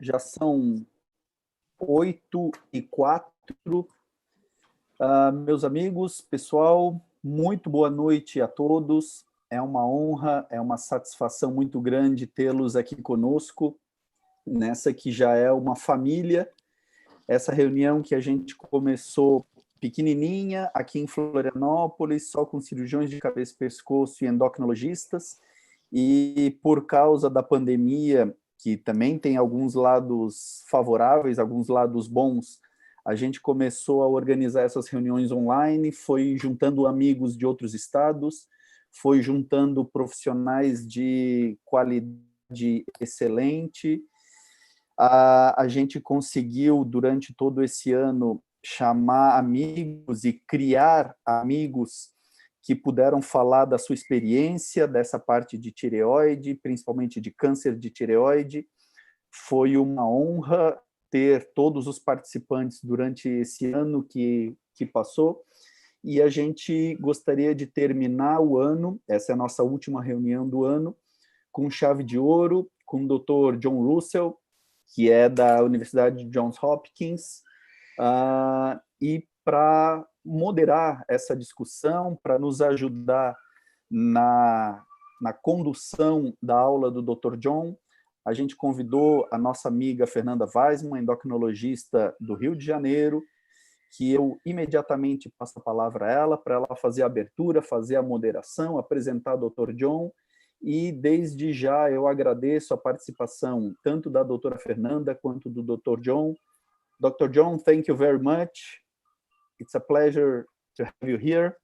Já são 8h04. Meus amigos, pessoal, muito boa noite a todos. É uma honra, é uma satisfação muito grande tê-los aqui conosco, nessa que já é uma família. Essa reunião que a gente começou pequenininha, aqui em Florianópolis, só com cirurgiões de cabeça e pescoço e endocrinologistas, e por causa da pandemia, que também tem alguns lados favoráveis, alguns lados bons, a gente começou a organizar essas reuniões online, foi juntando amigos de outros estados, foi juntando profissionais de qualidade excelente. A gente conseguiu, durante todo esse ano, chamar amigos e criar amigos que puderam falar da sua experiência, dessa parte de tireoide, principalmente de câncer de tireoide. Foi uma honra ter todos os participantes durante esse ano que passou, e a gente gostaria de terminar o ano, essa é a nossa última reunião do ano, com chave de ouro, com o Dr. John Russell, que é da Universidade de Johns Hopkins, e para moderar essa discussão, para nos ajudar na condução da aula do Dr. John, a gente convidou a nossa amiga Fernanda Weisman, endocrinologista do Rio de Janeiro, que eu imediatamente passo a palavra a ela, para ela fazer a abertura, fazer a moderação, apresentar o Dr. John, e desde já eu agradeço a participação tanto da doutora Fernanda quanto do Dr. John. Dr. John, thank you very much. It's a pleasure to have you here.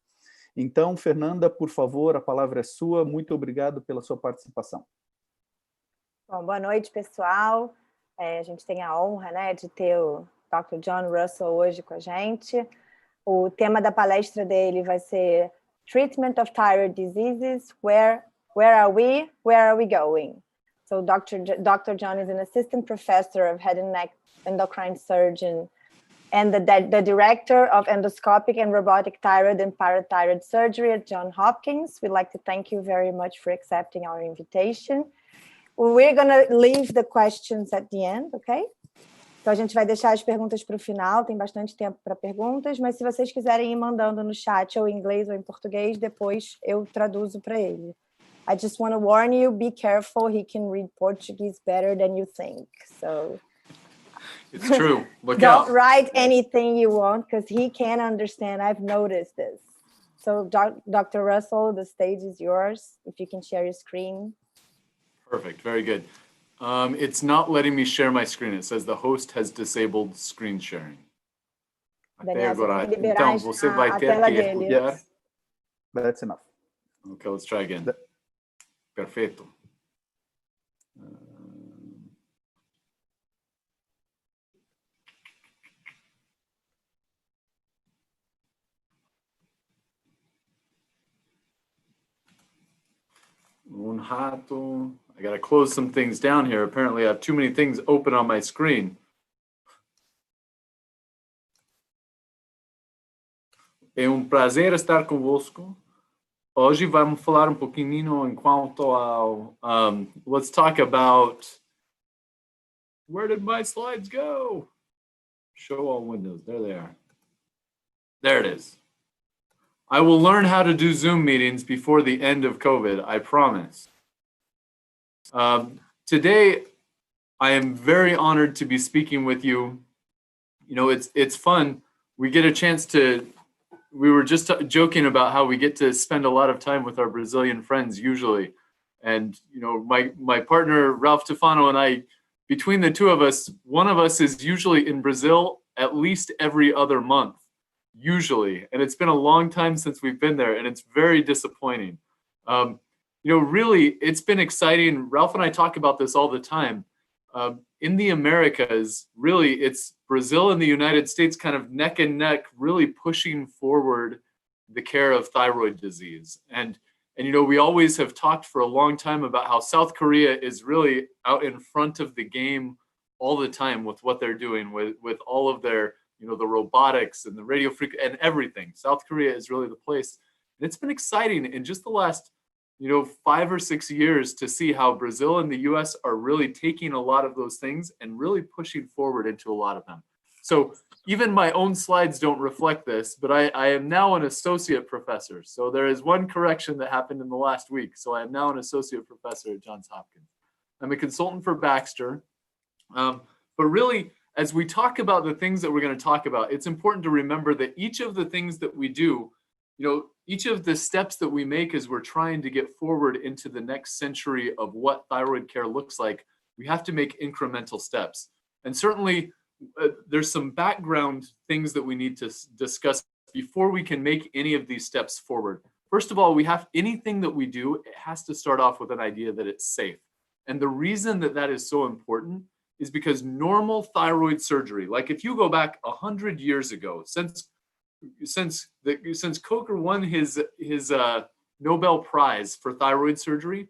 Então, Fernanda, por favor, a palavra é sua. Muito obrigado pela sua participação. Bom, boa noite, pessoal. A gente tem a honra, né, de ter o Dr. John Russell hoje com a gente. O tema da palestra dele vai ser Treatment of Thyroid Diseases, Where are we? Where are we going? So Dr. John is an assistant professor of head and neck endocrine surgeon and the director of endoscopic and robotic thyroid and parathyroid surgery at Johns Hopkins. We'd like to thank you very much for accepting our invitation. We're going to leave the questions at the end, okay? Então, a gente vai deixar as perguntas para o final, tem bastante tempo para perguntas, mas se vocês quiserem ir mandando no chat, ou em inglês ou em português, depois eu traduzo para ele. I just want to warn you, be careful, he can read Portuguese better than you think, so... It's true. Look Don't out. write anything you want, because he can't understand, I've noticed this. So, Dr. Russell, the stage is yours, if you can share your screen. Perfect, very good. It's not letting me share my screen. It says the host has disabled screen sharing. Até agora. Então, você vai ter que escolher. That's enough. Okay, let's try again. Perfeito. Un rato. I gotta close some things down here. Apparently I have too many things open on my screen. É prazer estar convosco. Hoje vamos falar pouquinho enquanto ao... let's talk about... Where did my slides go? Show all windows. There they are. There it is. I will learn how to do Zoom meetings before the end of COVID, I promise. Today, I am very honored to be speaking with you. You know, it's fun. We get a chance to, we were just joking about how we get to spend a lot of time with our Brazilian friends usually. And, you know, my partner, Ralph Tufano, and I, between the two of us, one of us is usually in Brazil at least every other month, usually. And it's been a long time since we've been there, and it's very disappointing. You know, really, it's been exciting. Ralph and I talk about this all the time. In the Americas, really, it's Brazil and the United States kind of neck and neck, really pushing forward the care of thyroid disease. And you know, we always have talked for a long time about how South Korea is really out in front of the game all the time with what they're doing with all of their, you know, the robotics and the radio frequency and everything. South Korea is really the place. And it's been exciting in just the last 5 or 6 years to see how Brazil and the US are really taking a lot of those things and really pushing forward into a lot of them. So even my own slides don't reflect this, but I am now an associate professor. So there is one correction that happened in the last week. So I am now an associate professor at Johns Hopkins. I'm a consultant for Baxter. But really, as we talk about the things that we're going to talk about, it's important to remember that each of the things that we do, each of the steps that we make as we're trying to get forward into the next century of what thyroid care looks like, we have to make incremental steps. And certainly, there's some background things that we need to discuss before we can make any of these steps forward. First of all, anything that we do, it has to start off with an idea that it's safe. And the reason that that is so important is because normal thyroid surgery, like if you go back 100 years ago, since Coker won his Nobel Prize for thyroid surgery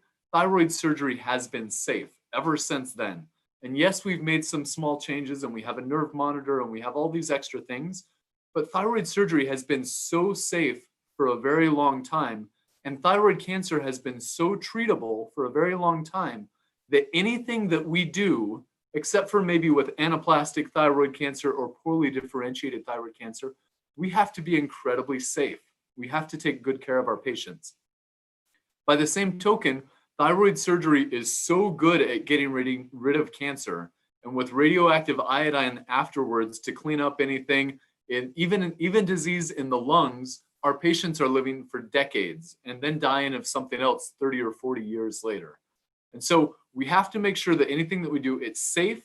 has been safe ever since then. And yes, we've made some small changes and we have a nerve monitor and we have all these extra things, but thyroid surgery has been so safe for a very long time. And thyroid cancer has been so treatable for a very long time that anything that we do, except for maybe with anaplastic thyroid cancer or poorly differentiated thyroid cancer, we have to be incredibly safe. We have to take good care of our patients. By the same token, thyroid surgery is so good at getting rid of cancer, and with radioactive iodine afterwards to clean up anything, even disease in the lungs, our patients are living for decades and then dying of something else 30 or 40 years later. And so we have to make sure that anything that we do, it's safe.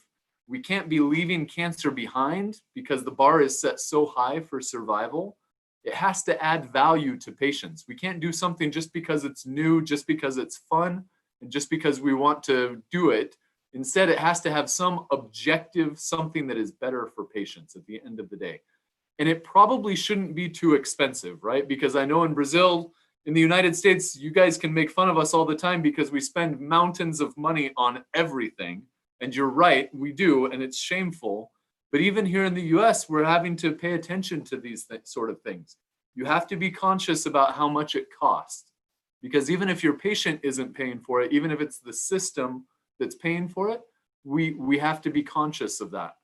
We can't be leaving cancer behind because the bar is set so high for survival. It has to add value to patients. We can't do something just because it's new, just because it's fun, and just because we want to do it. Instead, it has to have some objective, something that is better for patients at the end of the day. And it probably shouldn't be too expensive, right? Because I know in Brazil, in the United States, you guys can make fun of us all the time because we spend mountains of money on everything. And you're right, we do, and it's shameful. But even here in the US, we're having to pay attention to these sort of things. You have to be conscious about how much it costs. Because even if your patient isn't paying for it, even if it's the system that's paying for it, we have to be conscious of that.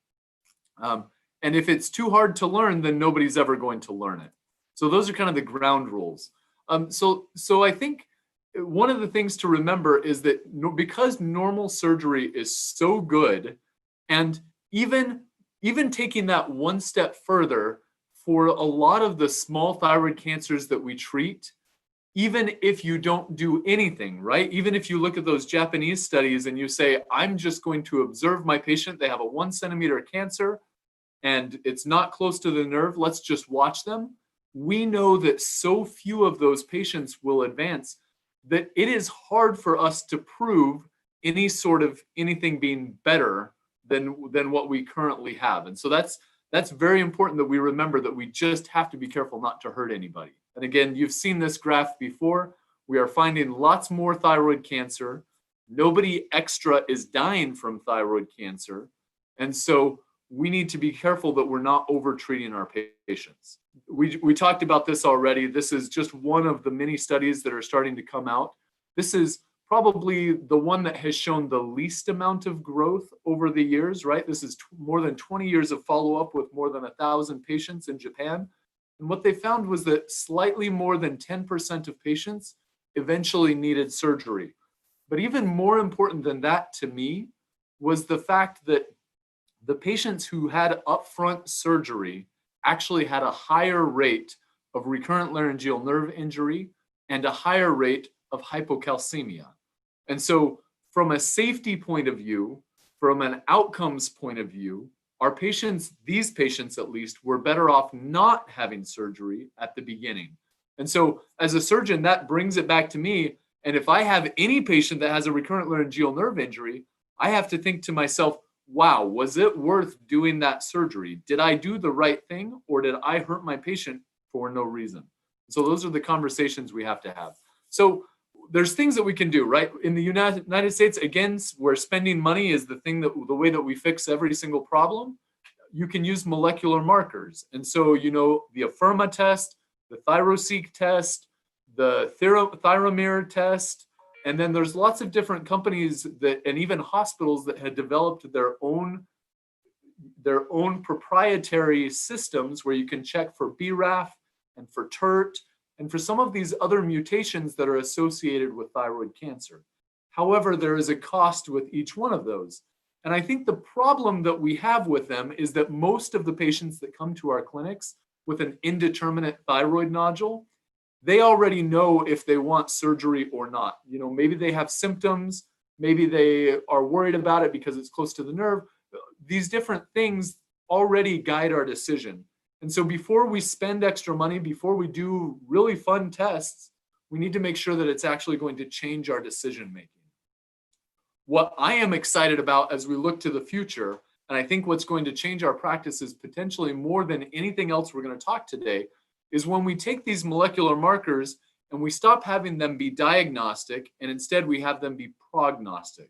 And if it's too hard to learn, then nobody's ever going to learn it. So those are kind of the ground rules. So I think one of the things to remember is that because normal surgery is so good, and even taking that one step further, for a lot of the small thyroid cancers that we treat, even if you don't do anything, right? Even if you look at those Japanese studies and you say, I'm just going to observe my patient, they have a 1 centimeter cancer and it's not close to the nerve, let's just watch them. We know that so few of those patients will advance that it is hard for us to prove anything being better than what we currently have. And so that's very important that we remember that we just have to be careful not to hurt anybody. And again, you've seen this graph before. We are finding lots more thyroid cancer. Nobody extra is dying from thyroid cancer. And so we need to be careful that we're not over-treating our patients. We talked about this already. This is just one of the many studies that are starting to come out. This is probably the one that has shown the least amount of growth over the years, right? This is more than 20 years of follow-up with more than 1,000 patients in Japan. And what they found was that slightly more than 10% of patients eventually needed surgery. But even more important than that to me was the fact that the patients who had upfront surgery actually had a higher rate of recurrent laryngeal nerve injury and a higher rate of hypocalcemia. And so from a safety point of view, from an outcomes point of view, our patients, these patients at least, were better off not having surgery at the beginning. And so as a surgeon, that brings it back to me. And if I have any patient that has a recurrent laryngeal nerve injury, I have to think to myself, wow, was it worth doing that surgery? Did I do the right thing, or did I hurt my patient for no reason? So those are the conversations we have to have. So there's things that we can do, right? In the United States, again, where spending money is the way that we fix every single problem, you can use molecular markers. And so, the Afirma test, the ThyroSeq test, the Thyromer test, and then there's lots of different companies that, and even hospitals that had developed their own proprietary systems where you can check for BRAF and for TERT and for some of these other mutations that are associated with thyroid cancer. However, there is a cost with each one of those. And I think the problem that we have with them is that most of the patients that come to our clinics with an indeterminate thyroid nodule, they already know if they want surgery or not. You know, maybe they have symptoms, maybe they are worried about it because it's close to the nerve. These different things already guide our decision. And so before we spend extra money, before we do really fun tests, we need to make sure that it's actually going to change our decision making. What I am excited about as we look to the future, and I think what's going to change our practices potentially more than anything else we're going to talk today, is when we take these molecular markers and we stop having them be diagnostic and instead we have them be prognostic.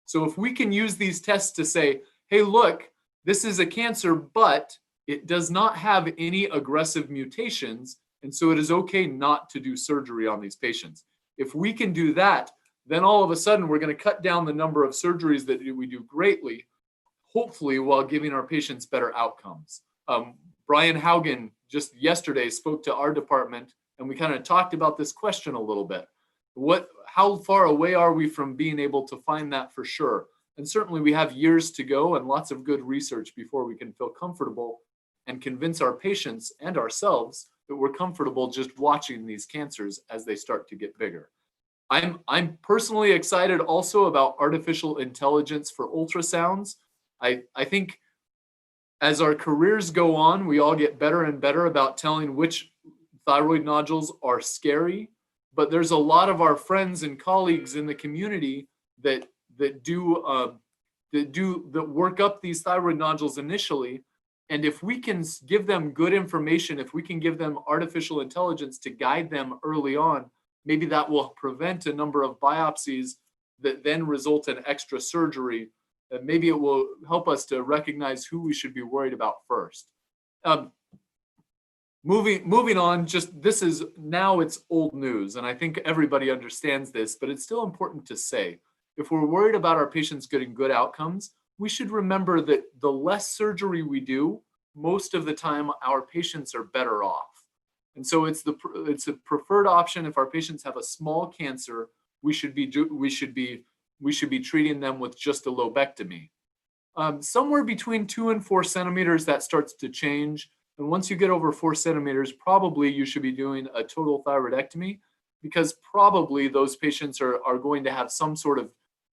So if we can use these tests to say, hey, look, this is a cancer, but it does not have any aggressive mutations, and so it is okay not to do surgery on these patients. If we can do that, then all of a sudden we're going to cut down the number of surgeries that we do greatly, hopefully while giving our patients better outcomes. Brian Haugen just yesterday spoke to our department and we kind of talked about this question a little bit. How far away are we from being able to find that for sure? And certainly we have years to go and lots of good research before we can feel comfortable and convince our patients and ourselves that we're comfortable just watching these cancers as they start to get bigger. I'm personally excited also about artificial intelligence for ultrasounds. I think as our careers go on, we all get better and better about telling which thyroid nodules are scary, but there's a lot of our friends and colleagues in the community that work up these thyroid nodules initially. And if we can give them good information, if we can give them artificial intelligence to guide them early on, maybe that will prevent a number of biopsies that then result in extra surgery. And maybe it will help us to recognize who we should be worried about first. Moving on, just this is now it's old news, and I think everybody understands this, but it's still important to say, if we're worried about our patients getting good outcomes, we should remember that the less surgery we do, most of the time our patients are better off. And so it's a preferred option. If our patients have a small cancer, we should be treating them with just a lobectomy. Somewhere between 2 and 4 centimeters, that starts to change. And once you get over 4 centimeters, probably you should be doing a total thyroidectomy, because probably those patients are going to have some sort of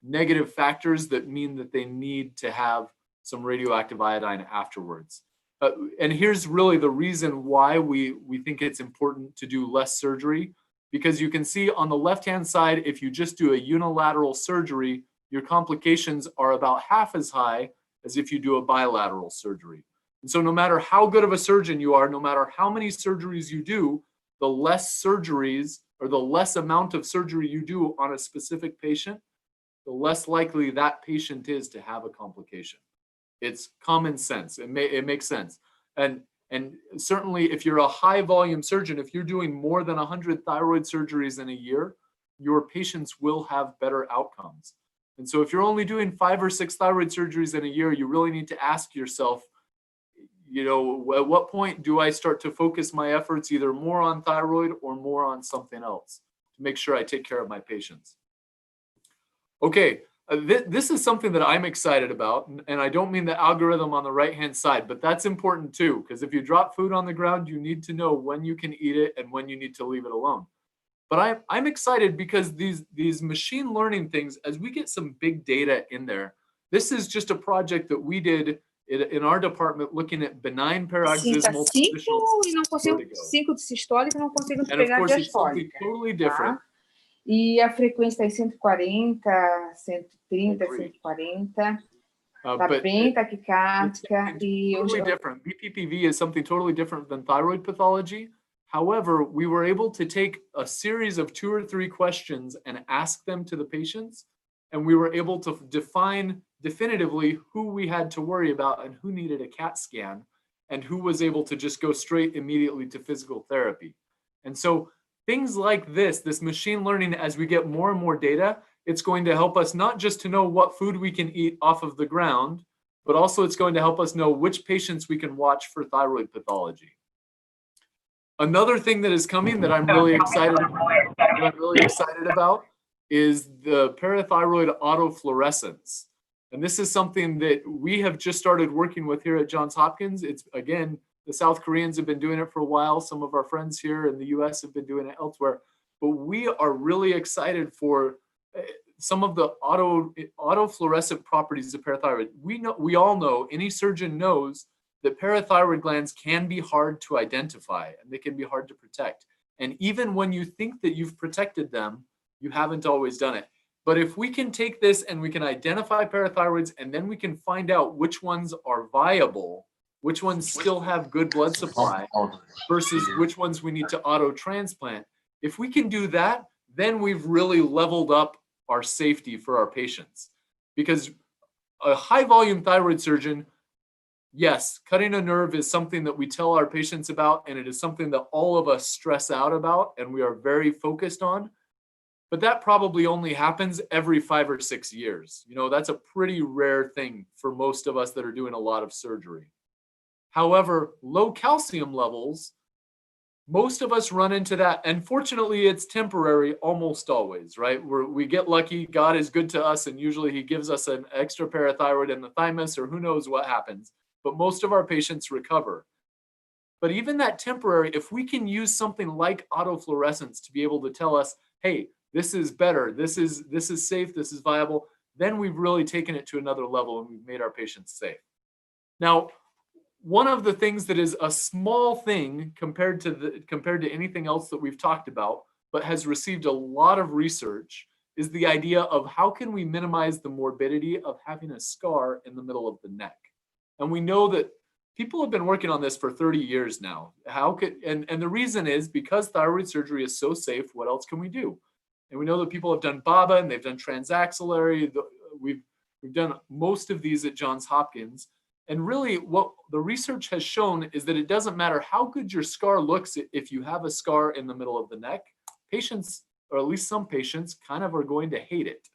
negative factors that mean that they need to have some radioactive iodine afterwards. And here's really the reason why we think it's important to do less surgery, because you can see on the left-hand side, if you just do a unilateral surgery, your complications are about half as high as if you do a bilateral surgery. And so no matter how good of a surgeon you are, no matter how many surgeries you do, the less surgeries or the less amount of surgery you do on a specific patient, the less likely that patient is to have a complication. It's common sense. It makes sense. And certainly if you're a high volume surgeon, if you're doing more than 100 thyroid surgeries in a year, your patients will have better outcomes. And so if you're only doing 5 or 6 thyroid surgeries in a year, you really need to ask yourself, you know, at what point do I start to focus my efforts either more on thyroid or more on something else to make sure I take care of my patients? Okay, this is something that I'm excited about, and I don't mean the algorithm on the right-hand side, but that's important too, because if you drop food on the ground, you need to know when you can eat it and when you need to leave it alone. But I'm excited because these machine learning things, as we get some big data in there, this is just a project that we did in our department looking at benign paroxysmal Cinco de sistólica e não consigo and of pegar course diastólica. it's something totally different. Tá? E a frequência está em 140, 130, 140. Tá bem taquicárdica. Totally different. BPPV is something totally different than thyroid pathology. However, we were able to take a series of 2 or 3 questions and ask them to the patients, and we were able to define definitively who we had to worry about and who needed a CAT scan and who was able to just go straight immediately to physical therapy. And so things like this machine learning, as we get more and more data, it's going to help us not just to know what food we can eat off of the ground, but also it's going to help us know which patients we can watch for thyroid pathology. Another thing that is coming that I'm really excited about is the parathyroid autofluorescence. And this is something that we have just started working with here at Johns Hopkins. It's, again, the South Koreans have been doing it for a while. Some of our friends here in the US have been doing it elsewhere. But we are really excited for some of the autofluorescent properties of parathyroid. We all know, any surgeon knows, that parathyroid glands can be hard to identify and they can be hard to protect. And even when you think that you've protected them, you haven't always done it. But if we can take this and we can identify parathyroids, and then we can find out which ones are viable, which ones still have good blood supply versus which ones we need to auto-transplant, if we can do that, then we've really leveled up our safety for our patients. Because a high volume thyroid surgeon, yes, cutting a nerve is something that we tell our patients about, and it is something that all of us stress out about and we are very focused on. But that probably only happens every 5 or 6 years. You know, that's a pretty rare thing for most of us that are doing a lot of surgery. However, low calcium levels, most of us run into that. And fortunately, it's temporary almost always, right? We get lucky. God is good to us, and usually he gives us an extra parathyroid in the thymus, or who knows what happens. But most of our patients recover. But even that temporary, if we can use something like autofluorescence to be able to tell us, hey, this is better, this is safe, this is viable, then we've really taken it to another level and we've made our patients safe. Now, one of the things that is a small thing compared to anything else that we've talked about, but has received a lot of research, is the idea of how can we minimize the morbidity of having a scar in the middle of the neck. And we know that people have been working on this for 30 years now. And the reason is because thyroid surgery is so safe, what else can we do? And we know that people have done BABA and they've done transaxillary. We've done most of these at Johns Hopkins. And really what the research has shown is that it doesn't matter how good your scar looks if you have a scar in the middle of the neck. Patients, or at least some patients, kind of are going to hate it.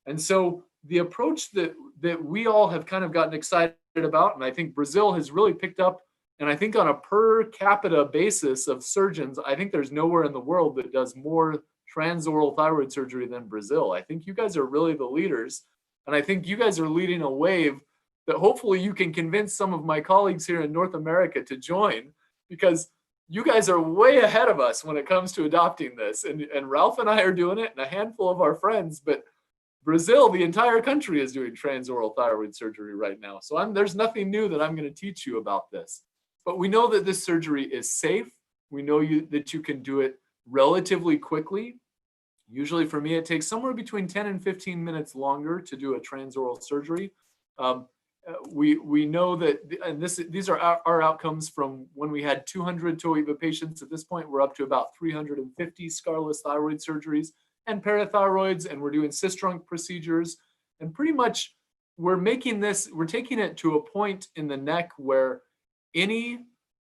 And so the approach that we all have kind of gotten excited about, and I think Brazil has really picked up, and I think on a per capita basis of surgeons, I think there's nowhere in the world that does more transoral thyroid surgery than Brazil. I think you guys are really the leaders, and I think you guys are leading a wave that hopefully you can convince some of my colleagues here in North America to join, because you guys are way ahead of us when it comes to adopting this. And Ralph and I are doing it, and a handful of our friends, but Brazil, the entire country is doing transoral thyroid surgery right now. So there's nothing new that I'm going to teach you about this. But we know that this surgery is safe. We know that you can do it relatively quickly. Usually for me, it takes somewhere between 10 and 15 minutes longer to do a transoral surgery. We know that, and these are our outcomes from when we had 200 TOEVA patients. At this point, we're up to about 350 scarless thyroid surgeries and parathyroids, and we're doing cystrunk procedures. And pretty much we're taking it to a point in the neck where any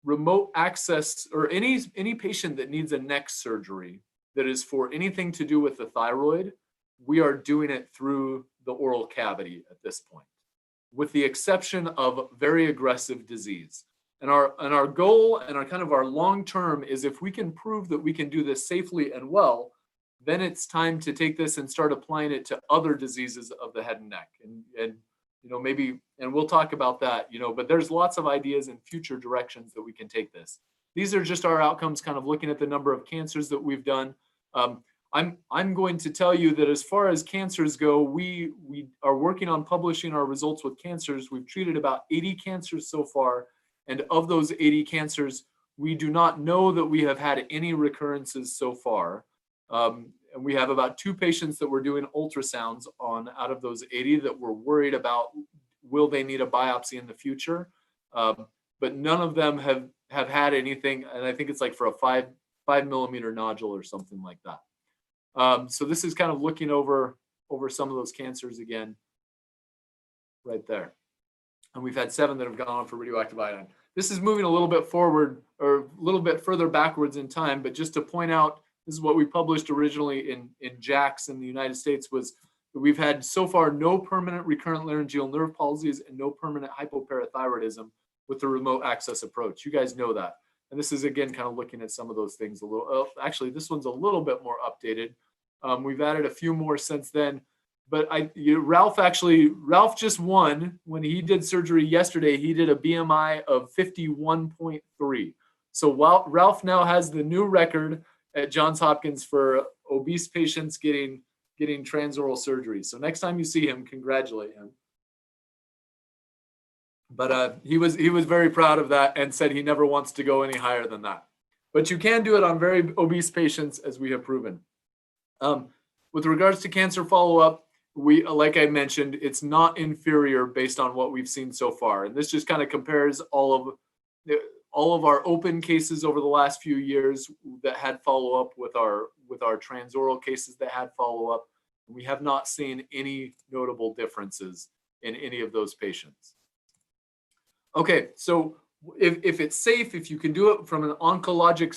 remote access or any patient that needs a neck surgery that is for anything to do with the thyroid, we are doing it through the oral cavity at this point, with the exception of very aggressive disease. And our goal and our long term is, if we can prove that we can do this safely and well, then it's time to take this and start applying it to other diseases of the head and neck. And maybe, and we'll talk about that, but there's lots of ideas and future directions that we can take this. These are just our outcomes, kind of looking at the number of cancers that we've done. I'm going to tell you that as far as cancers go, we are working on publishing our results with cancers. We've treated about 80 cancers so far. And of those 80 cancers, we do not know that we have had any recurrences so far. And we have about 2 patients that we're doing ultrasounds on out of those 80 that we're worried about, will they need a biopsy in the future? But none of them have had anything. And I think it's like for a 5 millimeter nodule or something like that. So this is kind of looking over some of those cancers again, right there. And we've had 7 that have gone on for radioactive iodine. This is moving a little bit forward, or a little bit further backwards in time, but just to point out this is what we published originally in JACS in the United States, was that we've had so far no permanent recurrent laryngeal nerve palsies and no permanent hypoparathyroidism with the remote access approach. You guys know that. And this is, again, kind of looking at some of those things a little. Actually, this one's a little bit more updated. We've added a few more since then. But Ralph just won when he did surgery yesterday. He did a BMI of 51.3. So Ralph now has the new record at Johns Hopkins for obese patients getting transoral surgery. So next time you see him, congratulate him. But he was very proud of that and said he never wants to go any higher than that. But you can do it on very obese patients, as we have proven. With regards to cancer follow-up, like I mentioned, it's not inferior based on what we've seen so far. And this just kind of compares all of our open cases over the last few years that had follow-up with our transoral cases that had follow-up. We have not seen any notable differences in any of those patients. Okay, so if it's safe, if you can do it from an oncologically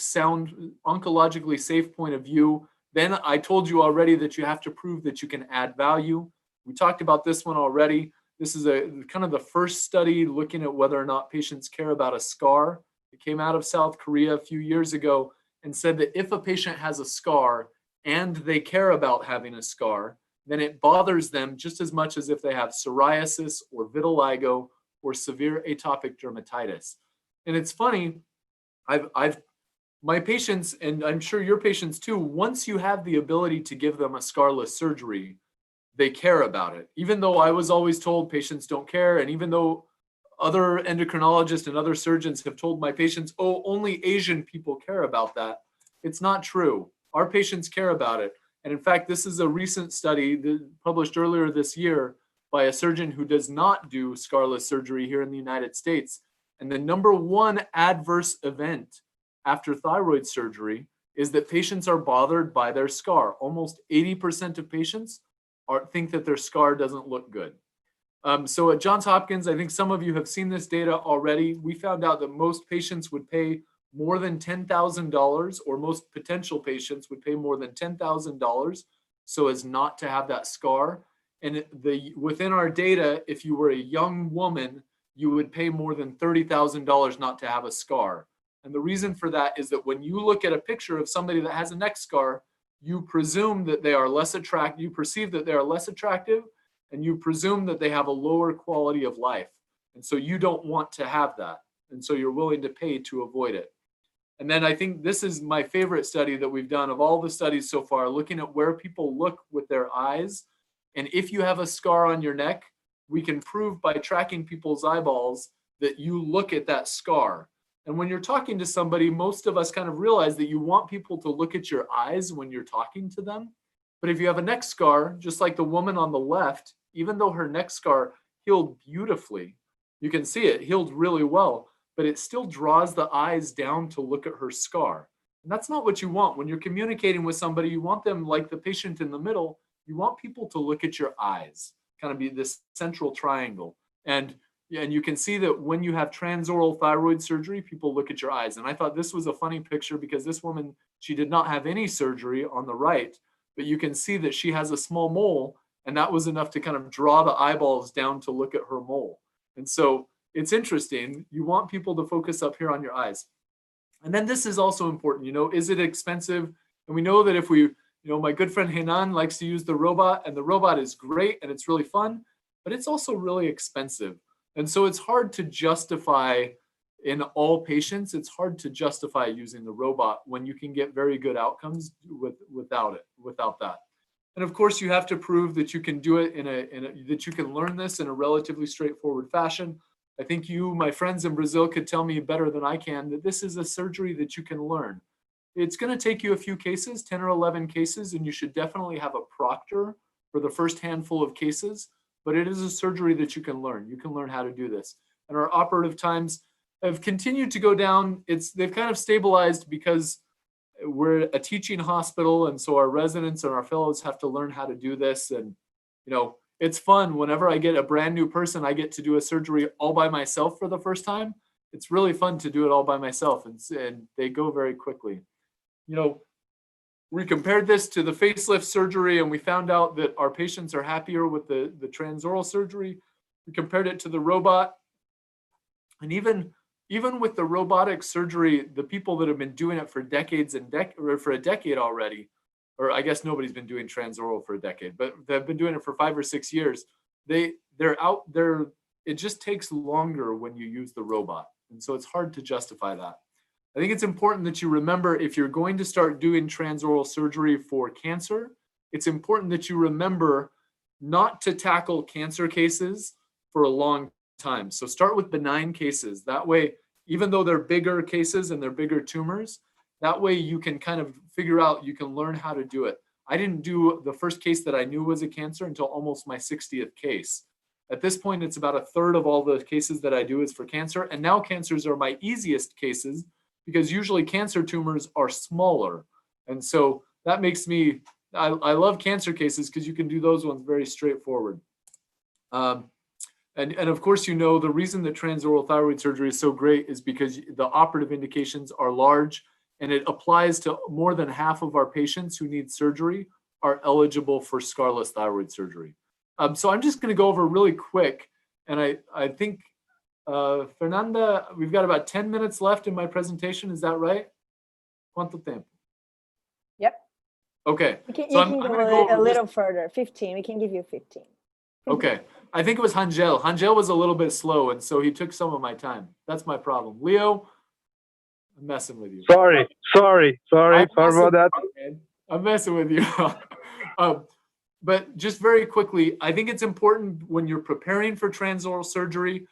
safe point of view, then I told you already that you have to prove that you can add value. We talked about this one already. This is kind of the first study looking at whether or not patients care about a scar. It came out of South Korea a few years ago and said that if a patient has a scar and they care about having a scar, then it bothers them just as much as if they have psoriasis or vitiligo or severe atopic dermatitis. And it's funny, my patients, and I'm sure your patients too, once you have the ability to give them a scarless surgery, they care about it. Even though I was always told patients don't care, and even though other endocrinologists and other surgeons have told my patients, oh, only Asian people care about that, it's not true. Our patients care about it. And in fact, this is a recent study that published earlier this year by a surgeon who does not do scarless surgery here in the United States. And the number one adverse event after thyroid surgery is that patients are bothered by their scar. Almost 80% of patients think that their scar doesn't look good. So at Johns Hopkins, I think some of you have seen this data already. We found out that most patients would pay more than $10,000, or most potential patients would pay more than $10,000 so as not to have that scar. And within our data, if you were a young woman, you would pay more than $30,000 not to have a scar. And the reason for that is that when you look at a picture of somebody that has a neck scar, you presume that they are less attractive, you perceive that they are less attractive, and you presume that they have a lower quality of life. And so you don't want to have that. And so you're willing to pay to avoid it. And then I think this is my favorite study that we've done of all the studies so far, looking at where people look with their eyes. And if you have a scar on your neck, we can prove by tracking people's eyeballs that you look at that scar. And when you're talking to somebody, most of us kind of realize that you want people to look at your eyes when you're talking to them. But if you have a neck scar, just like the woman on the left, even though her neck scar healed beautifully, you can see it healed really well, but it still draws the eyes down to look at her scar. And that's not what you want. When you're communicating with somebody, you want them, like the patient in the middle, you want people to look at your eyes, kind of be this central triangle. And you can see that when you have transoral thyroid surgery, people look at your eyes. And I thought this was a funny picture because this woman, she did not have any surgery on the right, but you can see that she has a small mole, and that was enough to kind of draw the eyeballs down to look at her mole. And so it's interesting. You want people to focus up here on your eyes. And then this is also important, is it expensive? And we know that if we, my good friend Henan likes to use the robot, and the robot is great and it's really fun, but it's also really expensive. And so it's hard to justify in all patients, it's hard to justify using the robot when you can get very good outcomes without that. And of course, you have to prove that you can do it that you can learn this in a relatively straightforward fashion. I think you, my friends in Brazil, could tell me better than I can that this is a surgery that you can learn. It's going to take you a few cases, 10 or 11 cases, and you should definitely have a proctor for the first handful of cases. But it is a surgery that you can learn. You can learn how to do this. And our operative times have continued to go down. They've kind of stabilized because we're a teaching hospital, and so our residents and our fellows have to learn how to do this. And it's fun. Whenever I get a brand new person, I get to do a surgery all by myself for the first time. It's really fun to do it all by myself, and they go very quickly. We compared this to the facelift surgery, and we found out that our patients are happier with the transoral surgery. We compared it to the robot. And even with the robotic surgery, the people that have been doing it for decades and or for a decade already, or I guess nobody's been doing transoral for a decade, but they've been doing it for 5 or 6 years. They're out there. It just takes longer when you use the robot. And so it's hard to justify that. I think it's important that you remember, if you're going to start doing transoral surgery for cancer, it's important that you remember not to tackle cancer cases for a long time. So start with benign cases. That way, even though they're bigger cases and they're bigger tumors, that way you can kind of figure out, you can learn how to do it. I didn't do the first case that I knew was a cancer until almost my 60th case. At this point, it's about 1/3 of all the cases that I do is for cancer. And now cancers are my easiest cases, because usually cancer tumors are smaller. And so that makes me, I love cancer cases because you can do those ones very straightforward. And of course, you know, the reason that transoral thyroid surgery is so great is because the operative indications are large, and it applies to more than half of our patients who need surgery are eligible for scarless thyroid surgery. So I'm just going to go over really quick. And I think, Fernanda, we've got about 10 minutes left in my presentation. Is that right? ¿Cuánto tiempo? Yep. Okay. You can go a little further, 15. We can give you 15. Okay. I think it was Hangel. Hangel was a little bit slow, and so he took some of my time. That's my problem. Leo, I'm messing with you. Sorry about that. I'm messing with you. But just very quickly, I think it's important when you're preparing for transoral surgery,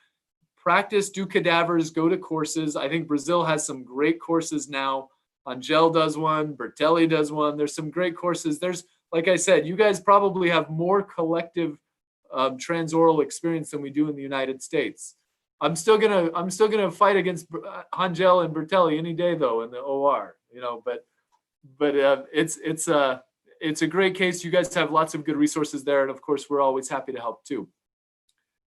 practice, do cadavers, go to courses. I think Brazil has some great courses now. Angel does one, Bertelli does one. There's some great courses. There's, like I said, you guys probably have more collective transoral experience than we do in the United States. I'm still gonna fight against Angel and Bertelli any day though in the OR, you know. But it's a great case. You guys have lots of good resources there, and of course we're always happy to help too.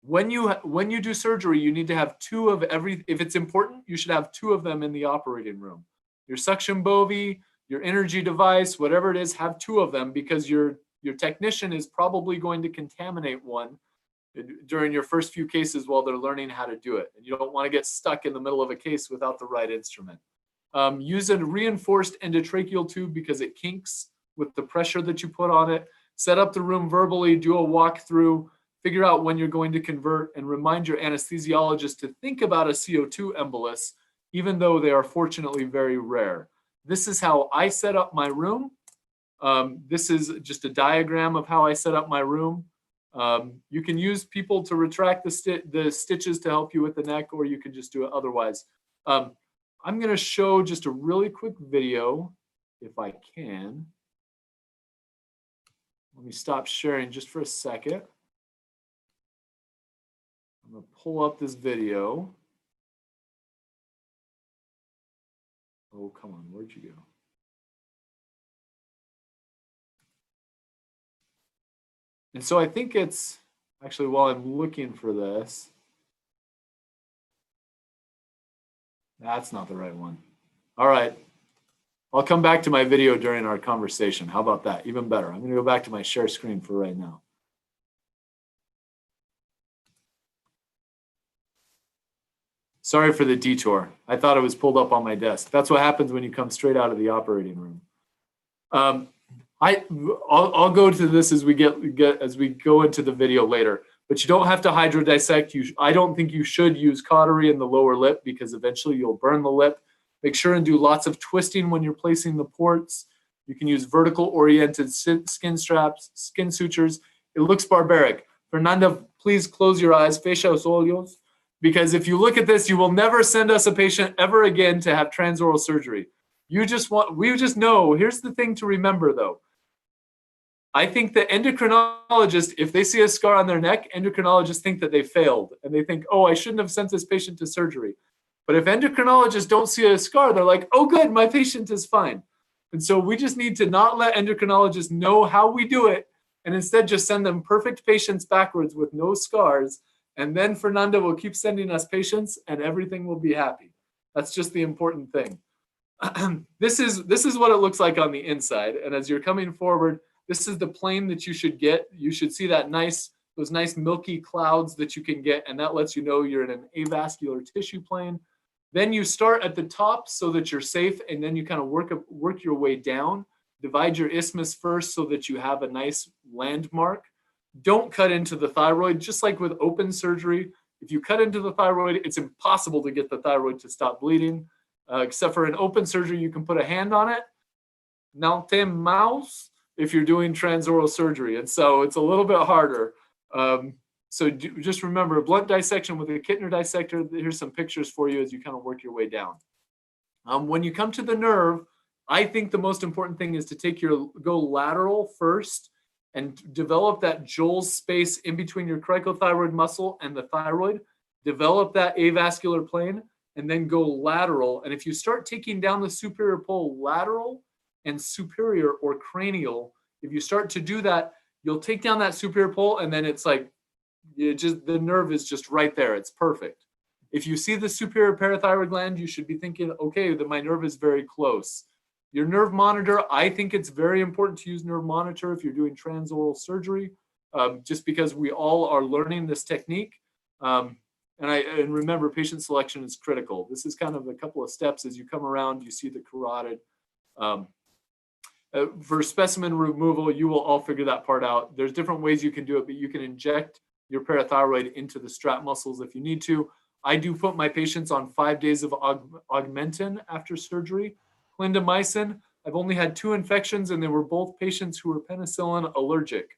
When you do surgery, you need to have 2 of every. If it's important, you should have 2 of them in the operating room. Your suction bovie, your energy device, whatever it is, have 2 of them, because your technician is probably going to contaminate one during your first few cases while they're learning how to do it. And you don't want to get stuck in the middle of a case without the right instrument. Use a reinforced endotracheal tube because it kinks with the pressure that you put on it. Set up the room verbally, do a walkthrough, figure out when you're going to convert, and remind your anesthesiologist to think about a CO2 embolus, even though they are fortunately very rare. This is how I set up my room. This is just a diagram of how I set up my room. You can use people to retract the stitches to help you with the neck, or you can just do it otherwise. I'm going to show just a really quick video, if I can. Let me stop sharing just for a second. I'm going to pull up this video. Oh, come on, where'd you go? And so I think it's, actually, while I'm looking for this, that's not the right one. All right. I'll come back to my video during our conversation. How about that? Even better. I'm going to go back to my share screen for right now. Sorry for the detour. I thought it was pulled up on my desk. That's what happens when you come straight out of the operating room. I'll go to this as we go into the video later. But you don't have to hydrodissect. I don't think you should use cautery in the lower lip, because eventually you'll burn the lip. Make sure and do lots of twisting when you're placing the ports. You can use vertical oriented skin straps, skin sutures. It looks barbaric. Fernanda, please close your eyes, fecha os olhos, because if you look at this, you will never send us a patient ever again to have transoral surgery. We just know, here's the thing to remember though. I think that endocrinologists, if they see a scar on their neck, endocrinologists think that they failed. And they think, oh, I shouldn't have sent this patient to surgery. But if endocrinologists don't see a scar, they're like, oh, good, my patient is fine. And so we just need to not let endocrinologists know how we do it, and instead just send them perfect patients backwards with no scars. And then Fernanda will keep sending us patients and everything will be happy. That's just the important thing. this is what it looks like on the inside. And as you're coming forward, this is the plane that you should get. You should see those nice milky clouds that you can get, and that lets you know you're in an avascular tissue plane. Then you start at the top so that you're safe, and then you kind of work your way down. Divide your isthmus first so that you have a nice landmark. Don't cut into the thyroid. Just like with open surgery, if you cut into the thyroid, it's impossible to get the thyroid to stop bleeding. Except for an open surgery, you can put a hand on it. Não tem mãos if you're doing transoral surgery. And so it's a little bit harder. So just remember, a blunt dissection with a Kittner dissector. Here's some pictures for you as you kind of work your way down. When you come to the nerve, I think the most important thing is to go lateral first and develop that Joel's space in between your cricothyroid muscle and the thyroid. Develop that avascular plane and then go lateral. And if you start taking down the superior pole lateral and superior or cranial, if you start to do that, you'll take down that superior pole, and then it's like the nerve is just right there. It's perfect. If you see the superior parathyroid gland, you should be thinking, okay, that my nerve is very close. Your nerve monitor, I think it's very important to use nerve monitor if you're doing transoral surgery, just because we all are learning this technique. And remember, patient selection is critical. This is kind of a couple of steps as you come around, you see the carotid. For specimen removal, you will all figure that part out. There's different ways you can do it, but you can inject your parathyroid into the strap muscles if you need to. I do put my patients on 5 days of Augmentin after surgery. Clindamycin, I've only had 2 infections, and they were both patients who were penicillin allergic.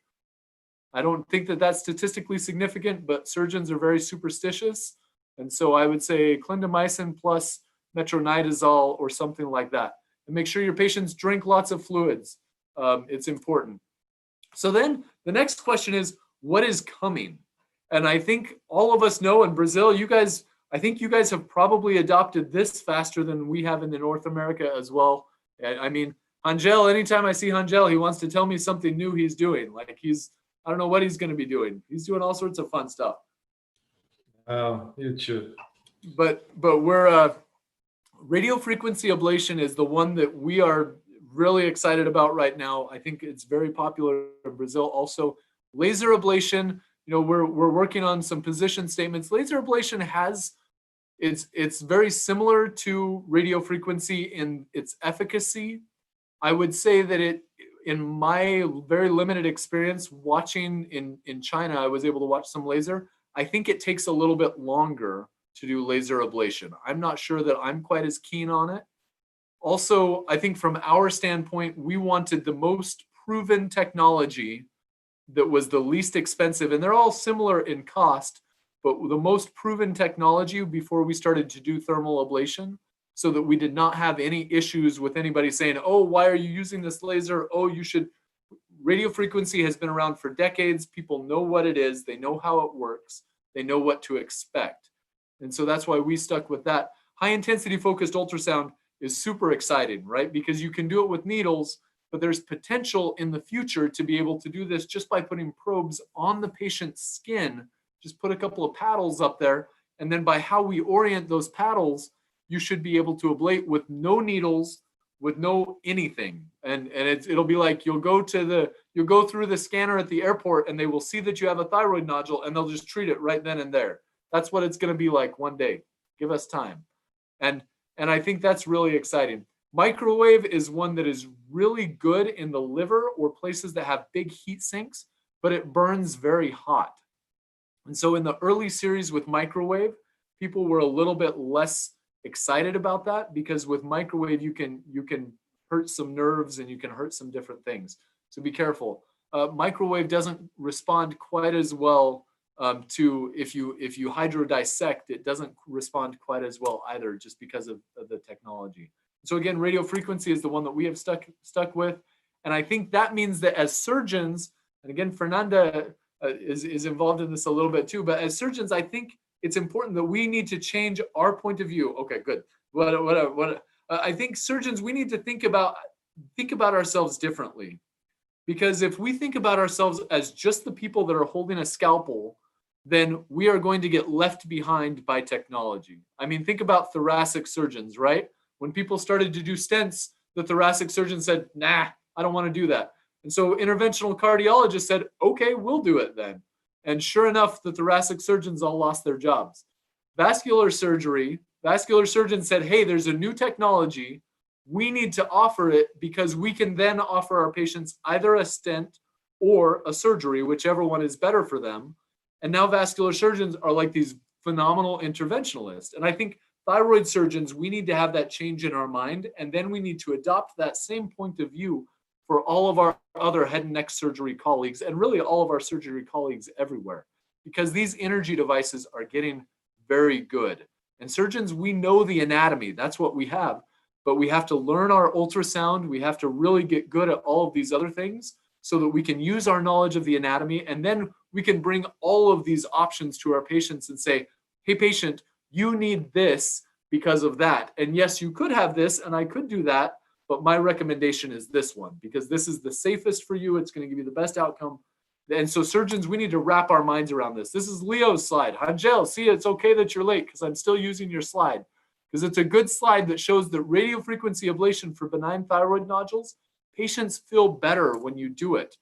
I don't think that that's statistically significant, but surgeons are very superstitious. And so I would say clindamycin plus metronidazole or something like that. And make sure your patients drink lots of fluids. It's important. So then the next question is, what is coming? And I think all of us know in Brazil, I think you guys have probably adopted this faster than we have in the North America as well. I mean, Angel, anytime I see Angel, he wants to tell me something new he's doing. Like I don't know what he's going to be doing. He's doing all sorts of fun stuff. Oh, you too. But we're radio frequency ablation is the one that we are really excited about right now. I think it's very popular in Brazil. Also, laser ablation. We're working on some position statements. Laser ablation it's very similar to radio frequency in its efficacy. I would say that in my very limited experience watching in China, I was able to watch some laser. I think it takes a little bit longer to do laser ablation. I'm not sure that I'm quite as keen on it. Also, I think from our standpoint, we wanted the most proven technology that was the least expensive, and they're all similar in cost, but the most proven technology before we started to do thermal ablation, so that we did not have any issues with anybody saying, oh, why are you using this laser? Oh, you should. Radio frequency has been around for decades. People know what it is. They know how it works. They know what to expect. And so that's why we stuck with that. High intensity focused ultrasound is super exciting, right? Because you can do it with needles, but there's potential in the future to be able to do this just by putting probes on the patient's skin. Just put a couple of paddles up there, and then by how we orient those paddles, you should be able to ablate with no needles, with no anything. And it'll be like you'll go through the scanner at the airport, and they will see that you have a thyroid nodule, and they'll just treat it right then and there. That's what it's going to be like one day. Give us time. And I think that's really exciting. Microwave is one that is really good in the liver or places that have big heat sinks, but it burns very hot. And so in the early series with microwave, people were a little bit less excited about that, because with microwave, you can hurt some nerves and you can hurt some different things. So be careful. Microwave doesn't respond quite as well to if you hydrodissect, it doesn't respond quite as well either, just because of the technology. So again, radio frequency is the one that we have stuck with. And I think that means that as surgeons, and again, Fernanda is involved in this a little bit too, but as surgeons, I think it's important that we need to change our point of view. Okay, good. I think surgeons, we need to think about ourselves differently. Because if we think about ourselves as just the people that are holding a scalpel, then we are going to get left behind by technology. I mean, think about thoracic surgeons, right? When people started to do stents, the thoracic surgeon said, nah, I don't want to do that. And so interventional cardiologists said, okay, we'll do it then. And sure enough, the thoracic surgeons all lost their jobs. Vascular surgeons said, hey, there's a new technology. We need to offer it because we can then offer our patients either a stent or a surgery, whichever one is better for them. And now vascular surgeons are like these phenomenal interventionalists. And I think thyroid surgeons, we need to have that change in our mind. And then we need to adopt that same point of view for all of our other head and neck surgery colleagues, and really all of our surgery colleagues everywhere, because these energy devices are getting very good. And surgeons, we know the anatomy, that's what we have, but we have to learn our ultrasound. We have to really get good at all of these other things so that we can use our knowledge of the anatomy, and then we can bring all of these options to our patients and say, hey, patient, you need this because of that. And yes, you could have this, and I could do that, but my recommendation is this one because this is the safest for you. It's going to give you the best outcome. And so surgeons, we need to wrap our minds around this. This is Leo's slide. Angel, see, it's okay that you're late because I'm still using your slide because it's a good slide that shows that radiofrequency ablation for benign thyroid nodules, patients feel better when you do it.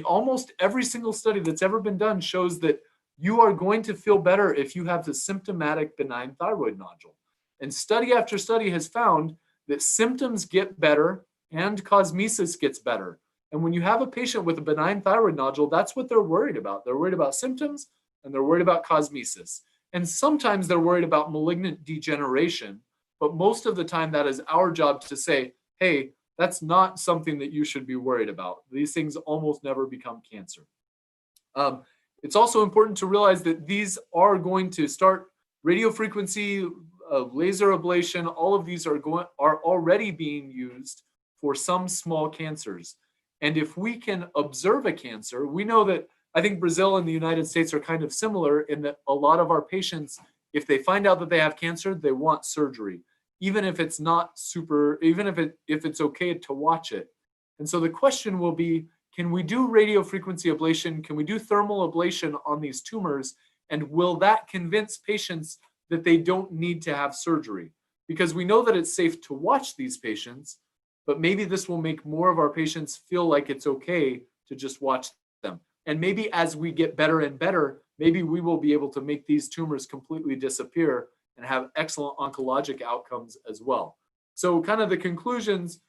Almost every single study that's ever been done shows that you are going to feel better if you have the symptomatic benign thyroid nodule. And study after study has found that symptoms get better and cosmesis gets better. And when you have a patient with a benign thyroid nodule, that's what they're worried about. They're worried about symptoms and they're worried about cosmesis. And sometimes they're worried about malignant degeneration, but most of the time that is our job to say, hey, that's not something that you should be worried about. These things almost never become cancer. It's also important to realize that these are going to start radiofrequency, laser ablation, all of these are already being used for some small cancers. And if we can observe a cancer, we know that I think Brazil and the United States are kind of similar in that a lot of our patients, if they find out that they have cancer, they want surgery, even if it's not super, even if it's okay to watch it. And so the question will be, can we do radiofrequency ablation? Can we do thermal ablation on these tumors? And will that convince patients that they don't need to have surgery? Because we know that it's safe to watch these patients, but maybe this will make more of our patients feel like it's okay to just watch them. And maybe as we get better and better, maybe we will be able to make these tumors completely disappear and have excellent oncologic outcomes as well. So kind of the conclusions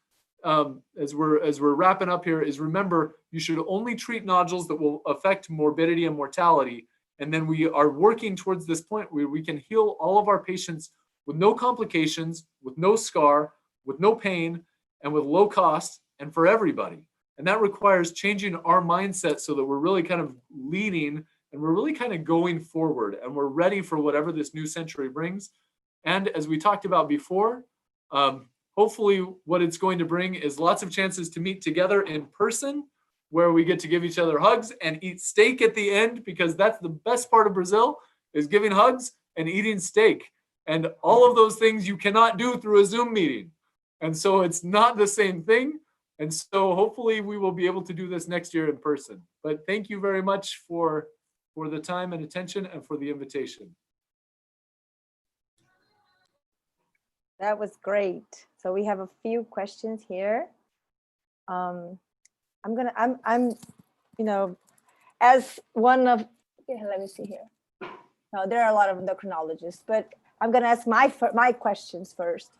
as we're wrapping up here is, remember, you should only treat nodules that will affect morbidity and mortality. And then we are working towards this point where we can heal all of our patients with no complications, with no scar, with no pain, and with low cost, and for everybody. And that requires changing our mindset so that we're really kind of leading and we're really kind of going forward and we're ready for whatever this new century brings. And as we talked about before, hopefully what it's going to bring is lots of chances to meet together in person, where we get to give each other hugs and eat steak at the end, because that's the best part of Brazil, is giving hugs and eating steak. And all of those things you cannot do through a Zoom meeting. And so it's not the same thing. And so hopefully we will be able to do this next year in person. But thank you very much for the time and attention and for the invitation. That was great. So we have a few questions here. I'm as one of, let me see here. No, there are a lot of endocrinologists, but I'm gonna ask my questions first.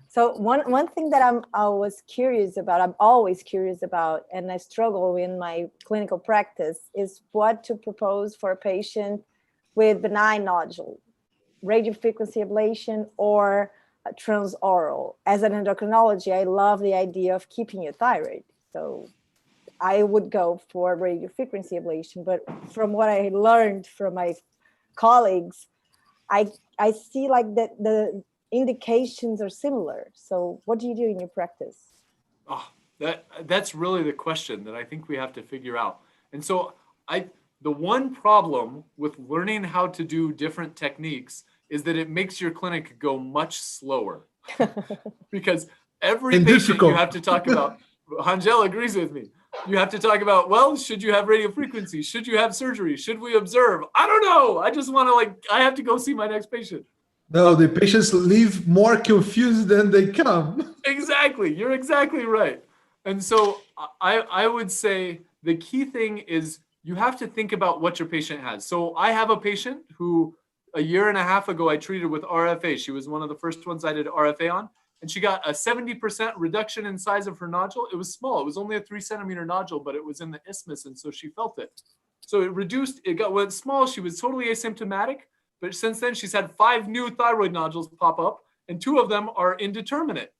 So one thing that I'm always curious about, and I struggle in my clinical practice, is what to propose for a patient with benign nodule, radiofrequency ablation or transoral. As an endocrinology, I love the idea of keeping your thyroid. So I would go for radiofrequency ablation, but from what I learned from my colleagues, I see like that the indications are similar. So what do you do in your practice? Oh, that's really the question that I think we have to figure out. And so the one problem with learning how to do different techniques is that it makes your clinic go much slower. Because every patient you have to talk about, Angel agrees with me. You have to talk about, well, should you have radiofrequency? Should you have surgery? Should we observe? I don't know. I just want to I have to go see my next patient. No, the patients leave more confused than they come. Exactly. You're exactly right. And so I would say the key thing is you have to think about what your patient has. So I have a patient who a year and a half ago I treated with RFA. She was one of the first ones I did RFA on, and she got a 70% reduction in size of her nodule. It was small. It was only a 3-centimeter nodule, but it was in the isthmus, and so she felt it. So it reduced, went small. She was totally asymptomatic, but since then she's had 5 new thyroid nodules pop up, and 2 of them are indeterminate.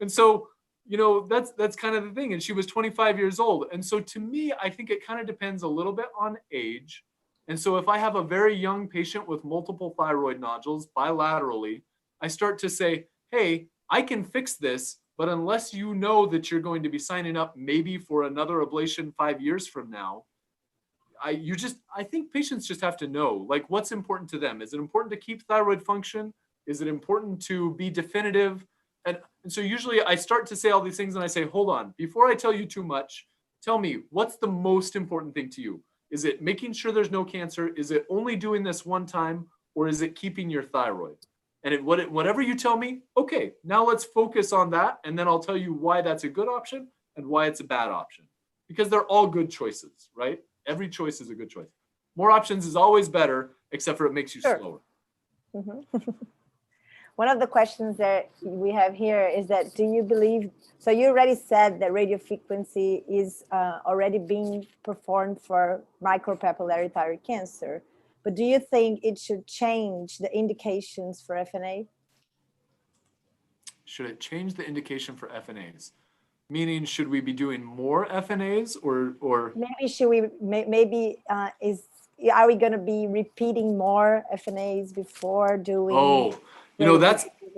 And so, that's kind of the thing. And she was 25 years old. And so to me, I think it kind of depends a little bit on age. And so if I have a very young patient with multiple thyroid nodules bilaterally, I start to say, hey, I can fix this, but unless you know that you're going to be signing up maybe for another ablation 5 years from now, I think patients just have to know, like, what's important to them. Is it important to keep thyroid function? Is it important to be definitive? And so usually I start to say all these things and I say, hold on, before I tell you too much, tell me, what's the most important thing to you? Is it making sure there's no cancer? Is it only doing this one time? Or is it keeping your thyroid? And whatever you tell me, okay, now let's focus on that. And then I'll tell you why that's a good option and why it's a bad option. Because they're all good choices, right? Every choice is a good choice. More options is always better, except for it makes you slower. Mm-hmm. One of the questions that we have here is that, do you believe, so you already said that radiofrequency is already being performed for micropapillary thyroid cancer, but do you think it should change the indications for FNA? Should it change the indication for FNAs? Meaning, should we be doing more FNAs or maybe should we, are we going to be repeating more FNAs before doing?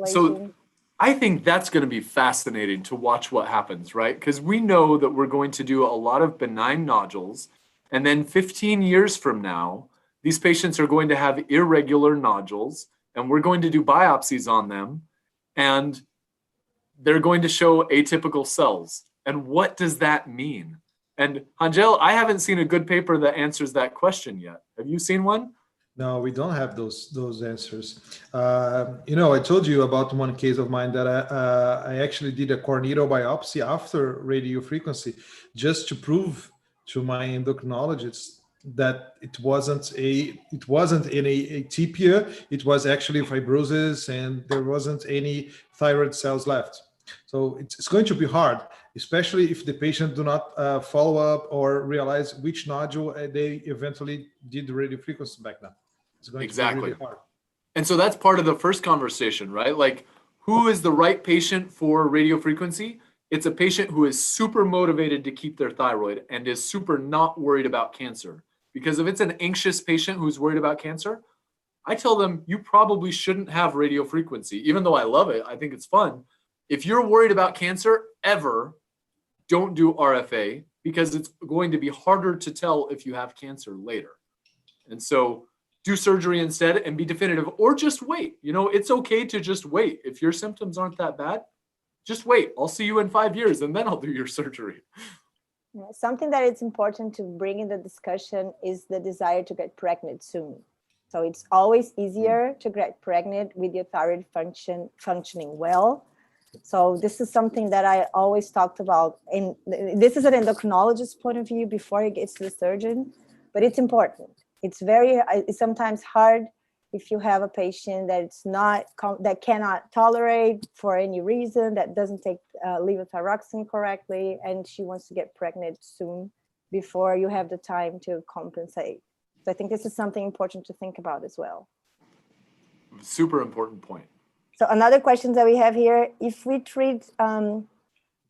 So I think that's going to be fascinating to watch what happens, right? Because we know that we're going to do a lot of benign nodules, and then 15 years from now, these patients are going to have irregular nodules, and we're going to do biopsies on them, and they're going to show atypical cells. And what does that mean? And Angel, I haven't seen a good paper that answers that question yet. Have you seen one? No, we don't have those answers. I told you about one case of mine that I actually did a core needle biopsy after radiofrequency, just to prove to my endocrinologist that it wasn't any atypia. It was actually fibrosis, and there wasn't any thyroid cells left. So it's going to be hard, especially if the patient do not follow up or realize which nodule they eventually did the radiofrequency back then. It's going to be really hard. And so that's part of the first conversation, right? Like, who is the right patient for radiofrequency? It's a patient who is super motivated to keep their thyroid and is super not worried about cancer. Because if it's an anxious patient who's worried about cancer, I tell them you probably shouldn't have radiofrequency. Even though I love it, I think it's fun. If you're worried about cancer ever, don't do RFA, because it's going to be harder to tell if you have cancer later. And so do surgery instead and be definitive, or just wait. It's okay to just wait. If your symptoms aren't that bad, just wait. I'll see you in 5 years and then I'll do your surgery. Something that it's important to bring in the discussion is the desire to get pregnant soon. So it's always easier to get pregnant with your thyroid functioning well. So this is something that I always talked about. And this is an endocrinologist's point of view before it gets to the surgeon, but it's important. It's sometimes hard if you have a patient that cannot tolerate for any reason, that doesn't take levothyroxine correctly, and she wants to get pregnant soon before you have the time to compensate. So I think this is something important to think about as well. Super important point. So another question that we have here, if we treat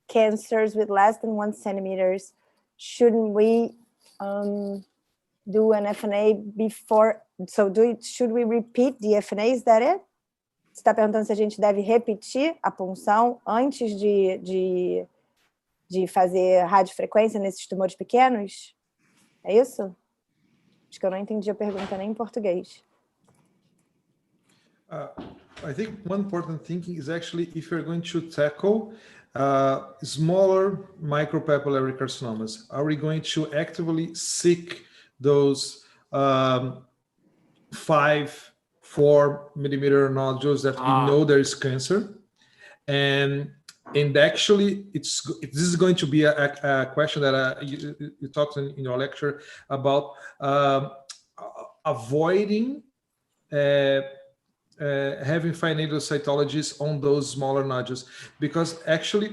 cancers with less than 1 centimeters, shouldn't we do an FNA before? So should we repeat the FNA? Is that it? Você está perguntando se a gente deve repetir a punção antes de fazer radiofrequência nesses tumores pequenos? É isso? Acho que eu não entendi a pergunta nem em português. I think one important thing is actually if you're going to tackle smaller micropapillary carcinomas, are we going to actively seek those 5 4 millimeter nodules that we know there is cancer. And actually, this is going to be a question that you talked in your lecture about avoiding having fine needle cytologies on those smaller nodules, because actually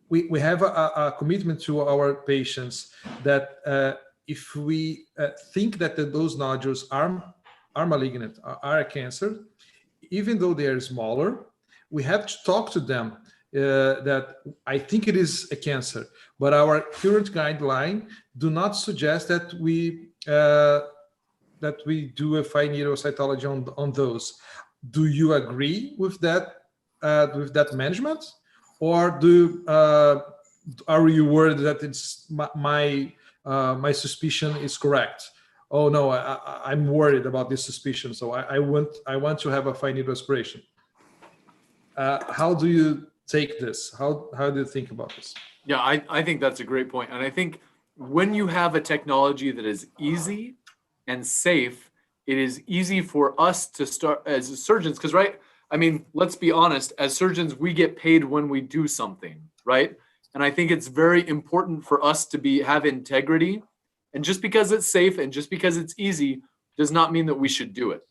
we have a commitment to our patients that if we think that those nodules are malignant, are a cancer, even though they are smaller, we have to talk to them that I think it is a cancer, but our current guideline do not suggest that we do a fine needle cytology on those. Do you agree with that management, or are you worried that it's my suspicion is correct? Oh no, I'm worried about this suspicion, so I want to have a fine needle aspiration. How do you take this? How do you think about this? Yeah, I think that's a great point. And I think when you have a technology that is easy and safe, it is easy for us to start as surgeons, because, right, I mean, let's be honest, as surgeons, we get paid when we do something, right? And I think it's very important for us to have integrity. And just because it's safe and just because it's easy does not mean that we should do it.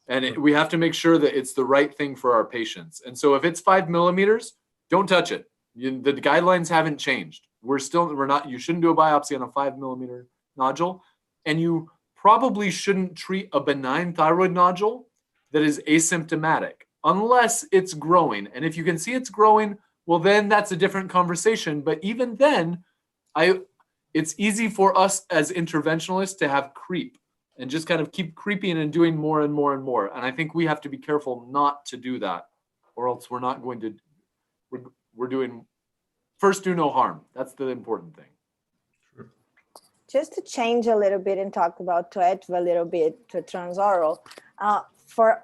And we have to make sure that it's the right thing for our patients. And so if it's 5 millimeters, don't touch it. The guidelines haven't changed. You shouldn't do a biopsy on a 5 millimeter nodule. And you probably shouldn't treat a benign thyroid nodule that is asymptomatic unless it's growing. And if you can see it's growing, well, then that's a different conversation. But even then, it's easy for us as interventionalists to have creep and just kind of keep creeping and doing more and more and more. And I think we have to be careful not to do that, or else we're not going to, we're doing, first, do no harm. That's the important thing. Sure. Just to change a little bit and talk about to add a little bit to transoral, for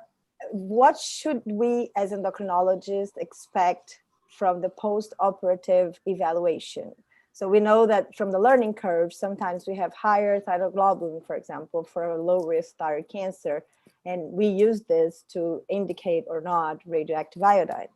what should we as endocrinologists expect from the post-operative evaluation? So we know that from the learning curve, sometimes we have higher thyroglobulin, for example, for a low-risk thyroid cancer, and we use this to indicate or not radioactive iodine.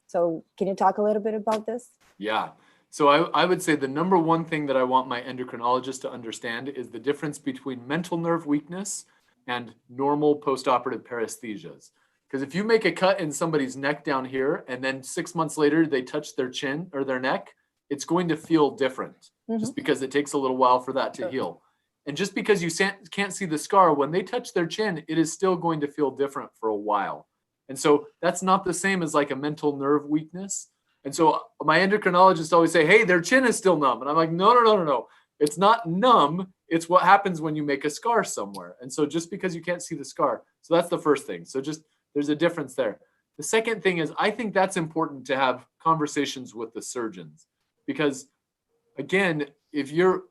So can you talk a little bit about this? Yeah. So I would say the number one thing that I want my endocrinologist to understand is the difference between mental nerve weakness and normal postoperative paresthesias. Because if you make a cut in somebody's neck down here, and then 6 months later they touch their chin or their neck, it's going to feel different, just because it takes a little while for that to heal. And just because you can't see the scar, when they touch their chin, it is still going to feel different for a while. And so that's not the same as like a mental nerve weakness. And so my endocrinologists always say, hey, their chin is still numb. And I'm like, no. It's not numb. It's what happens when you make a scar somewhere. And so just because you can't see the scar. So that's the first thing. So just there's a difference there. The second thing is, I think that's important to have conversations with the surgeons. Because again, if you're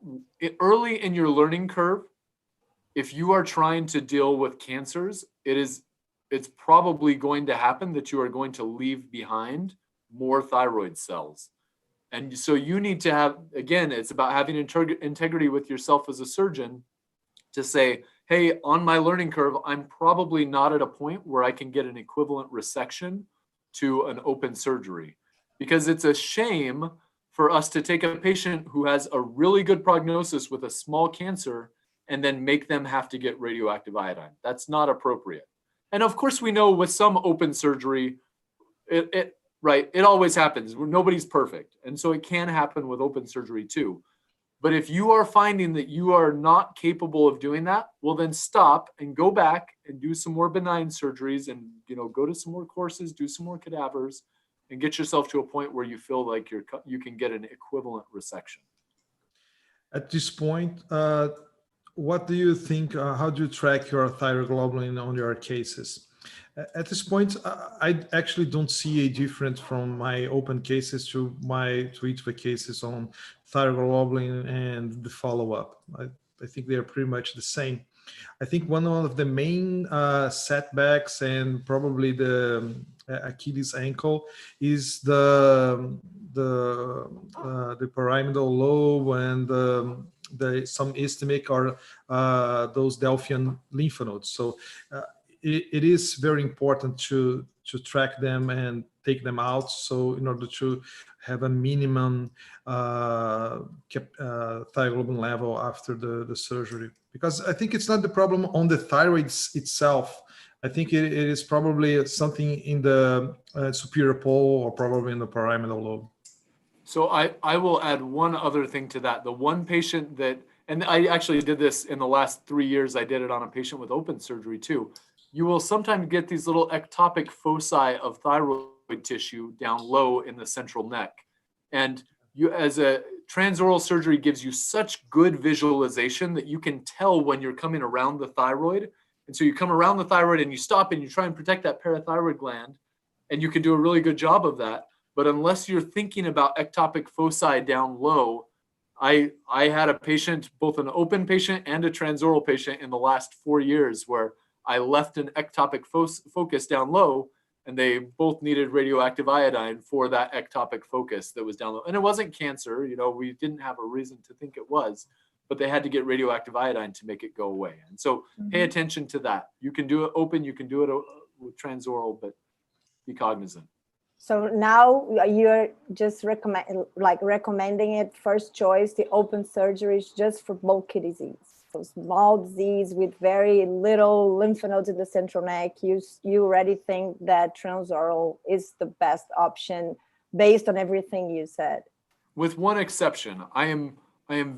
early in your learning curve, if you are trying to deal with cancers, it's probably going to happen that you are going to leave behind more thyroid cells. And so you need to have, again, it's about having integrity with yourself as a surgeon to say, hey, on my learning curve, I'm probably not at a point where I can get an equivalent resection to an open surgery. Because it's a shame for us to take a patient who has a really good prognosis with a small cancer and then make them have to get radioactive iodine. That's not appropriate. And of course, we know with some open surgery, it always happens. Nobody's perfect. And so it can happen with open surgery too. But if you are finding that you are not capable of doing that, well, then stop and go back and do some more benign surgeries and, go to some more courses, do some more cadavers, and get yourself to a point where you feel like you can get an equivalent resection. At this point, what do you think, how do you track your thyroglobulin on your cases? At this point, I actually don't see a difference from my open cases to each of the cases on thyroglobulin and the follow-up. I think they're pretty much the same. I think one of the main setbacks and probably the Achilles ankle is the pyramidal lobe and some ischemic or those Delphian lymph nodes. So it is very important to track them and take them out. So in order to have a minimum thyroglobulin level after the surgery, because I think it's not the problem on the thyroid itself. I think it is probably something in the superior pole or probably in the parietal lobe. So I will add one other thing to that. The one patient that, and I actually did this in the last 3 years, I did it on a patient with open surgery too. You will sometimes get these little ectopic foci of thyroid tissue down low in the central neck. And you, as a transoral surgery gives you such good visualization that you can tell when you're coming around the thyroid. And so you come around the thyroid and you stop and you try and protect that parathyroid gland, and you can do a really good job of that. But unless you're thinking about ectopic foci down low, I had a patient, both an open patient and a transoral patient in the last 4 years where I left an ectopic focus down low, and they both needed radioactive iodine for that ectopic focus that was down low. And it wasn't cancer, you know, we didn't have a reason to think it was, but they had to get radioactive iodine to make it go away. And so pay attention to that. You can do it open, you can do it with transoral, but be cognizant. So now you're just recommending it first choice, the open surgeries just for bulky disease. So small disease with very little lymph nodes in the central neck. You already think that transoral is the best option based on everything you said. With one exception, I am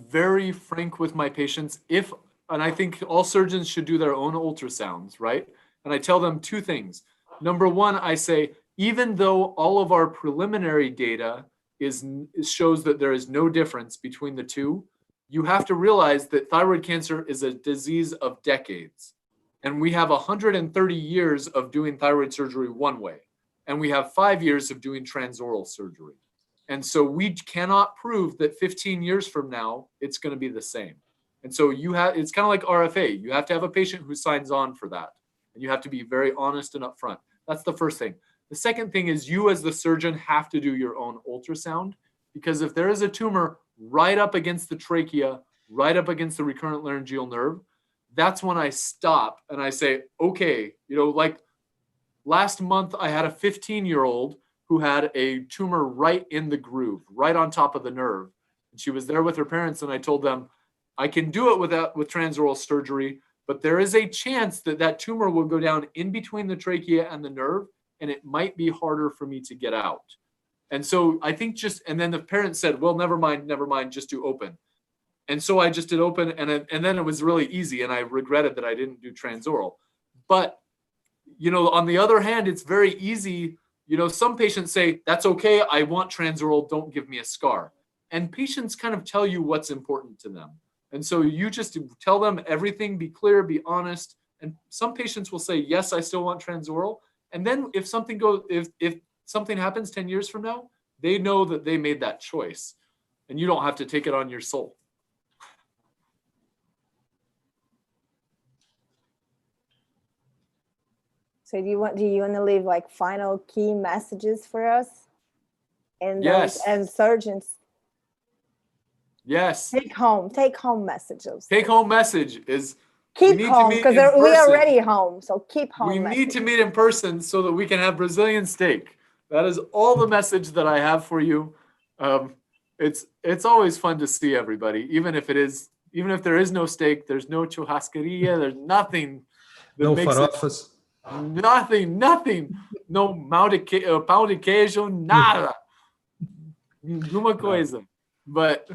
very frank with my patients. And I think all surgeons should do their own ultrasounds, right? And I tell them two things. Number one, I say, even though all of our preliminary data shows that there is no difference between the two, you have to realize that thyroid cancer is a disease of decades. And we have 130 years of doing thyroid surgery one way, and we have 5 years of doing transoral surgery. And so we cannot prove that 15 years from now, it's going to be the same. And so it's kind of like RFA. You have to have a patient who signs on for that. And you have to be very honest and upfront. That's the first thing. The second thing is you as the surgeon have to do your own ultrasound, because if there is a tumor right up against the trachea, right up against the recurrent laryngeal nerve, that's when I stop and I say, okay, you know, like last month I had a 15-year-old who had a tumor right in the groove, right on top of the nerve. And she was there with her parents, and I told them, I can do it with transoral surgery, but there is a chance that that tumor will go down in between the trachea and the nerve, and it might be harder for me to get out. And so I think and then the parents said, well, never mind, just do open. And so I just did open, and then it was really easy, and I regretted that I didn't do transoral. But, you know, on the other hand, it's very easy. You know, some patients say, that's okay, I want transoral, don't give me a scar. And patients kind of tell you what's important to them. And so you just tell them everything, be clear, be honest. And some patients will say, yes, I still want transoral. And then if something happens 10 years from now, they know that they made that choice, and you don't have to take it on your soul. So do you want to leave like final key messages for us? And yes. And surgeons. Yes. Take home messages. Take home message is keep home, because we're already home. So keep home. We need to meet in person so that we can have Brazilian steak. That is all the message that I have for you. It's always fun to see everybody, even if there is no steak, there's no churrascaria, there's nothing that no makes farofas. Nothing, no pão de queijo, nada. Nenhuma coisa. But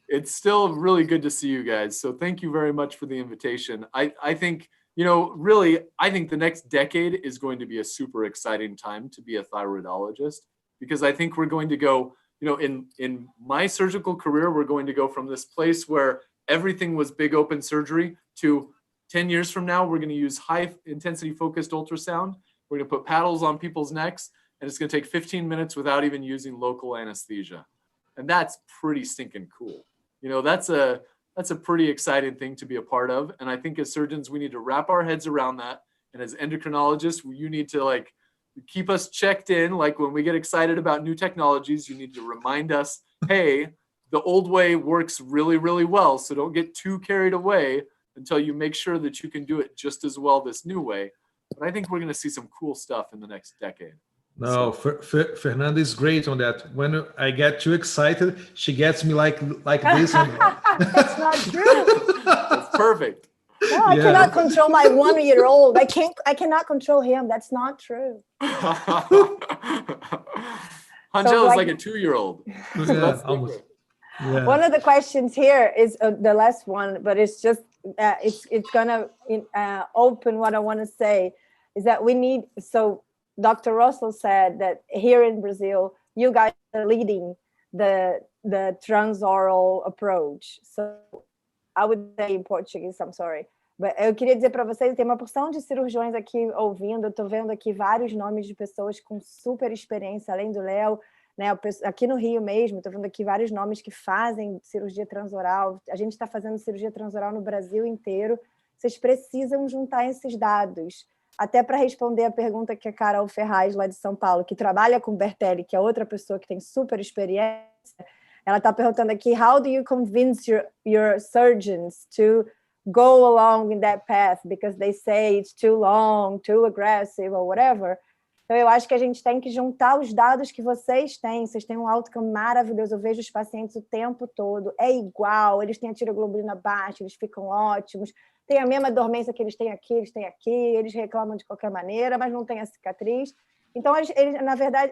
it's still really good to see you guys. So thank you very much for the invitation. I think, you know, really, I think the next decade is going to be a super exciting time to be a thyroidologist, because I think we're going to go, you know, in my surgical career, we're going to go from this place where everything was big open surgery to 10 years from now, we're going to use high intensity focused ultrasound. We're going to put paddles on people's necks, and it's going to take 15 minutes without even using local anesthesia. And that's pretty stinking cool. You know, that's a pretty exciting thing to be a part of. And I think as surgeons, we need to wrap our heads around that. And as endocrinologists, you need to like keep us checked in. Like when we get excited about new technologies, you need to remind us, hey, the old way works really, really well. So don't get too carried away until you make sure that you can do it just as well this new way. but I think we're going to see some cool stuff in the next decade. No, Fernanda is great on that. When I get too excited, she gets me like this. That's not true. That's perfect. No, I cannot control my 1-year-old. I cannot control him. That's not true. Angel is like a 2-year-old. Yeah, almost. Yeah. One of the questions here is the last one, but it's just it's gonna open what I want to say is that we need. So Dr. Russell said that here in Brazil, you guys are leading the transoral approach. So I would say in Portuguese, I'm sorry. But eu queria dizer para vocês, tem uma porção de cirurgiões aqui ouvindo, eu estou vendo aqui vários nomes de pessoas com super experiência, além do Léo, né? Aqui no Rio mesmo, estou vendo aqui vários nomes que fazem cirurgia transoral. A gente está fazendo cirurgia transoral no Brasil inteiro. Vocês precisam juntar esses dados. Até para responder a pergunta que a Carol Ferraz, lá de São Paulo, que trabalha com Bertelli, que é outra pessoa que tem super experiência, ela está perguntando aqui, how do you convince your surgeons to go along in that path because they say it's too long, too aggressive or whatever? Então, eu acho que a gente tem que juntar os dados que vocês têm. Vocês têm um outcome maravilhoso. Eu vejo os pacientes o tempo todo. É igual, eles têm a tiroglobulina baixa, eles ficam ótimos. Tem a mesma dormência que eles têm aqui, eles reclamam de qualquer maneira, mas não tem a cicatriz. Então,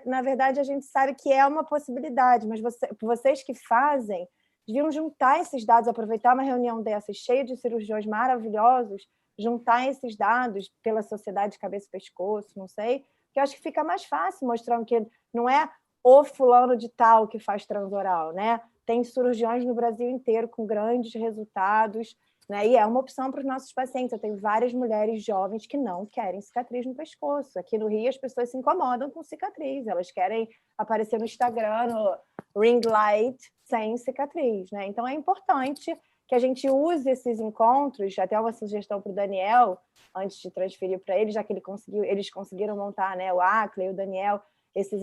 na verdade, a gente sabe que é uma possibilidade, mas vocês que fazem deviam juntar esses dados, aproveitar uma reunião dessas, cheia de cirurgiões maravilhosos, juntar esses dados pela sociedade de cabeça e pescoço, não sei, que eu acho que fica mais fácil, mostrando que não é o fulano de tal que faz transoral, né? Tem cirurgiões no Brasil inteiro com grandes resultados, né? E é uma opção para os nossos pacientes. Eu tenho várias mulheres jovens que não querem cicatriz no pescoço. Aqui no Rio, as pessoas se incomodam com cicatriz. Elas querem aparecer no Instagram, no ring light, sem cicatriz, né? Então, é importante que a gente use esses encontros, até uma sugestão para o Daniel, antes de transferir para ele, já que eles conseguiram montar, né, o Acre e o Daniel, esse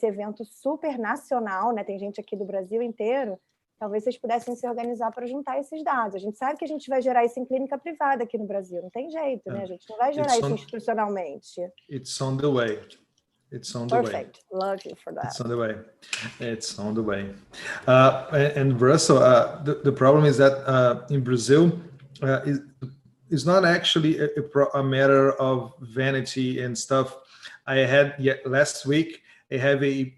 evento super nacional, né? Tem gente aqui do Brasil inteiro. Talvez vocês pudessem se organizar para juntar esses dados. A gente sabe que a gente vai gerar isso em clínica privada aqui no Brasil. Não tem jeito, né? A gente não vai gerar isso institucionalmente. It's on the way. It's on the Perfect. way. Love you for that. It's on the way. It's on the way. And Russell, the problem is that in Brazil, it's not actually a matter of vanity and stuff. I had last week, I have a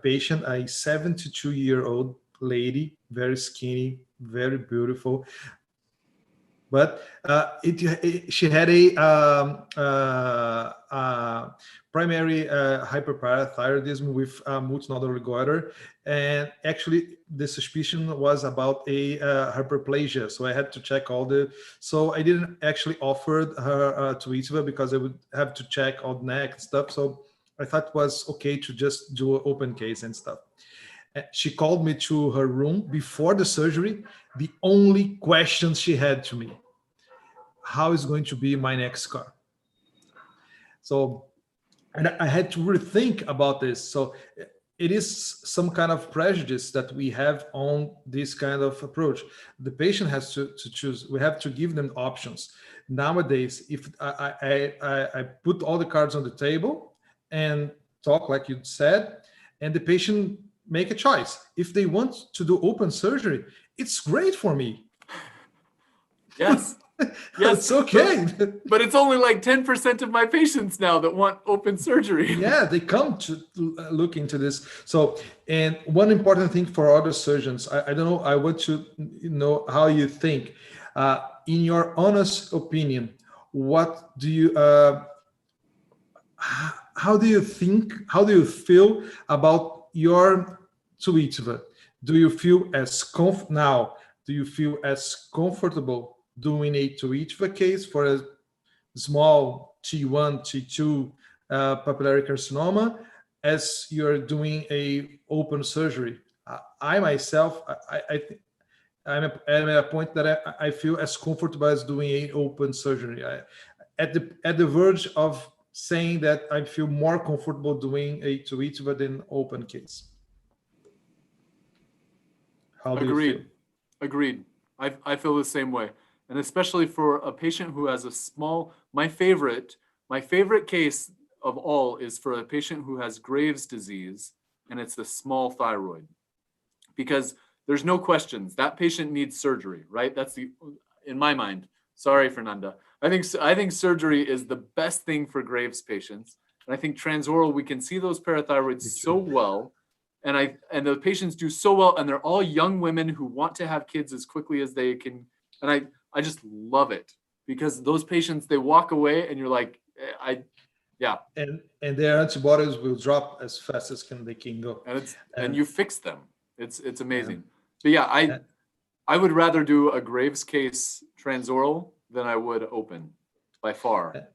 patient, a 72-year-old lady, very skinny, very beautiful, but she had a primary hyperparathyroidism with multinodal goiter, and actually the suspicion was about a hyperplasia. So I had to check so I didn't actually offer her to Itva because I would have to check all the neck and stuff. So I thought it was okay to just do an open case and stuff. She called me to her room before the surgery. The only question she had to me, how is going to be my next scar? So, and I had to rethink about this. So it is some kind of prejudice that we have on this kind of approach. The patient has to choose. We have to give them options. Nowadays, if I put all the cards on the table and talk like you said, and the patient make a choice. If they want to do open surgery, it's great for me. Yes. Yes, it's okay. But it's only like 10% of my patients now that want open surgery. Yeah, they come to look into this. So, and one important thing for other surgeons, I don't know, I want to know how you think. In your honest opinion, what do you, how do you feel about your Tuitva? Do you feel as comfortable doing a Tuitva case for a small T1, T2 papillary carcinoma as you're doing a open surgery? I myself, I'm at a point that I feel as comfortable as doing a open surgery. At the verge of saying that I feel more comfortable doing a Tuitva than open case. How do you feel? Agreed. I feel the same way. and especially for a patient who has a small, my favorite case of all is for a patient who has Graves' disease, and it's the small thyroid. Because there's no questions, that patient needs surgery, right? That's in my mind, sorry, Fernanda. I think surgery is the best thing for Graves' patients. And I think transoral, we can see those parathyroids so well. And the patients do so well, and they're all young women who want to have kids as quickly as they can. And I just love it, because those patients, they walk away and you're like, yeah. And their antibodies will drop as fast as they can go. And you fix them. It's amazing. But yeah, I would rather do a Graves' case transoral than I would open, by far.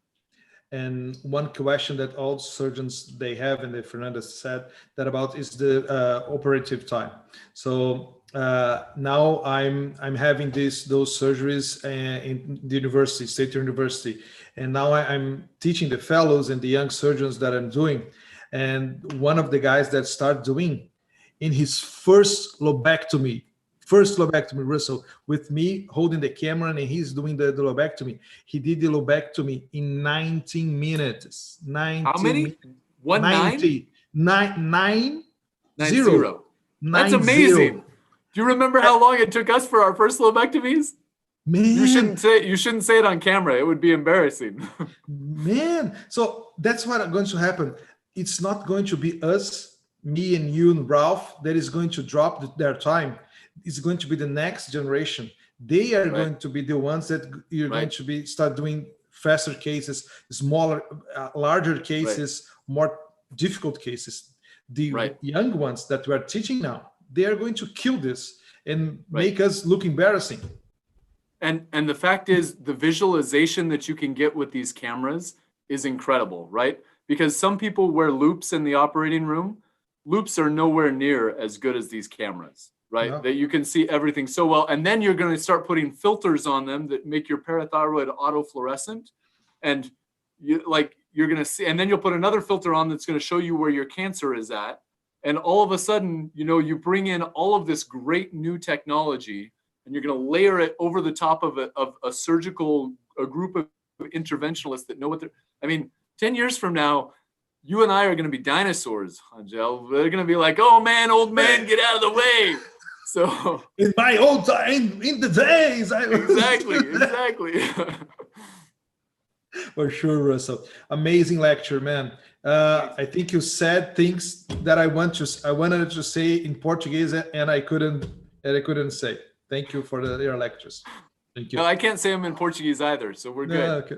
And one question that all surgeons they have, and that Fernanda said that about, is the operative time. So now I'm having those surgeries in the university, State University, and now I'm teaching the fellows and the young surgeons that I'm doing. And one of the guys that start doing in his first lobectomy, Russell, with me holding the camera, and he's doing the lobectomy. He did the lobectomy in 19 minutes. How many? 90. 90. That's amazing. Do you remember how long it took us for our first lobectomies? Man, you shouldn't say it on camera. It would be embarrassing. Man, so that's what's going to happen. It's not going to be us, me and you and Ralph, that is going to drop their time. It's going to be the next generation. They are going to be the ones that you're going to start doing faster cases, smaller, larger cases, more difficult cases. The young ones that we are teaching now, they are going to kill this and make us look embarrassing. And the fact is, the visualization that you can get with these cameras is incredible, right? Because some people wear loops in the operating room. Loops are nowhere near as good as these cameras, right? No. That you can see everything so well. And then you're going to start putting filters on them that make your parathyroid autofluorescent. And you're going to see, and then you'll put another filter on that's going to show you where your cancer is at. And all of a sudden, you bring in all of this great new technology, and you're going to layer it over the top of a group of interventionalists that know what 10 years from now, you and I are going to be dinosaurs, Angel. They're going to be like, oh man, old man, get out of the way. So in my old time, in the days. Exactly. For sure, Russell. Amazing lecture, man. I think you said things that I wanted to say in Portuguese, and I couldn't say. Thank you for your lectures. Thank you. No, I can't say them in Portuguese either, so we're good. Okay.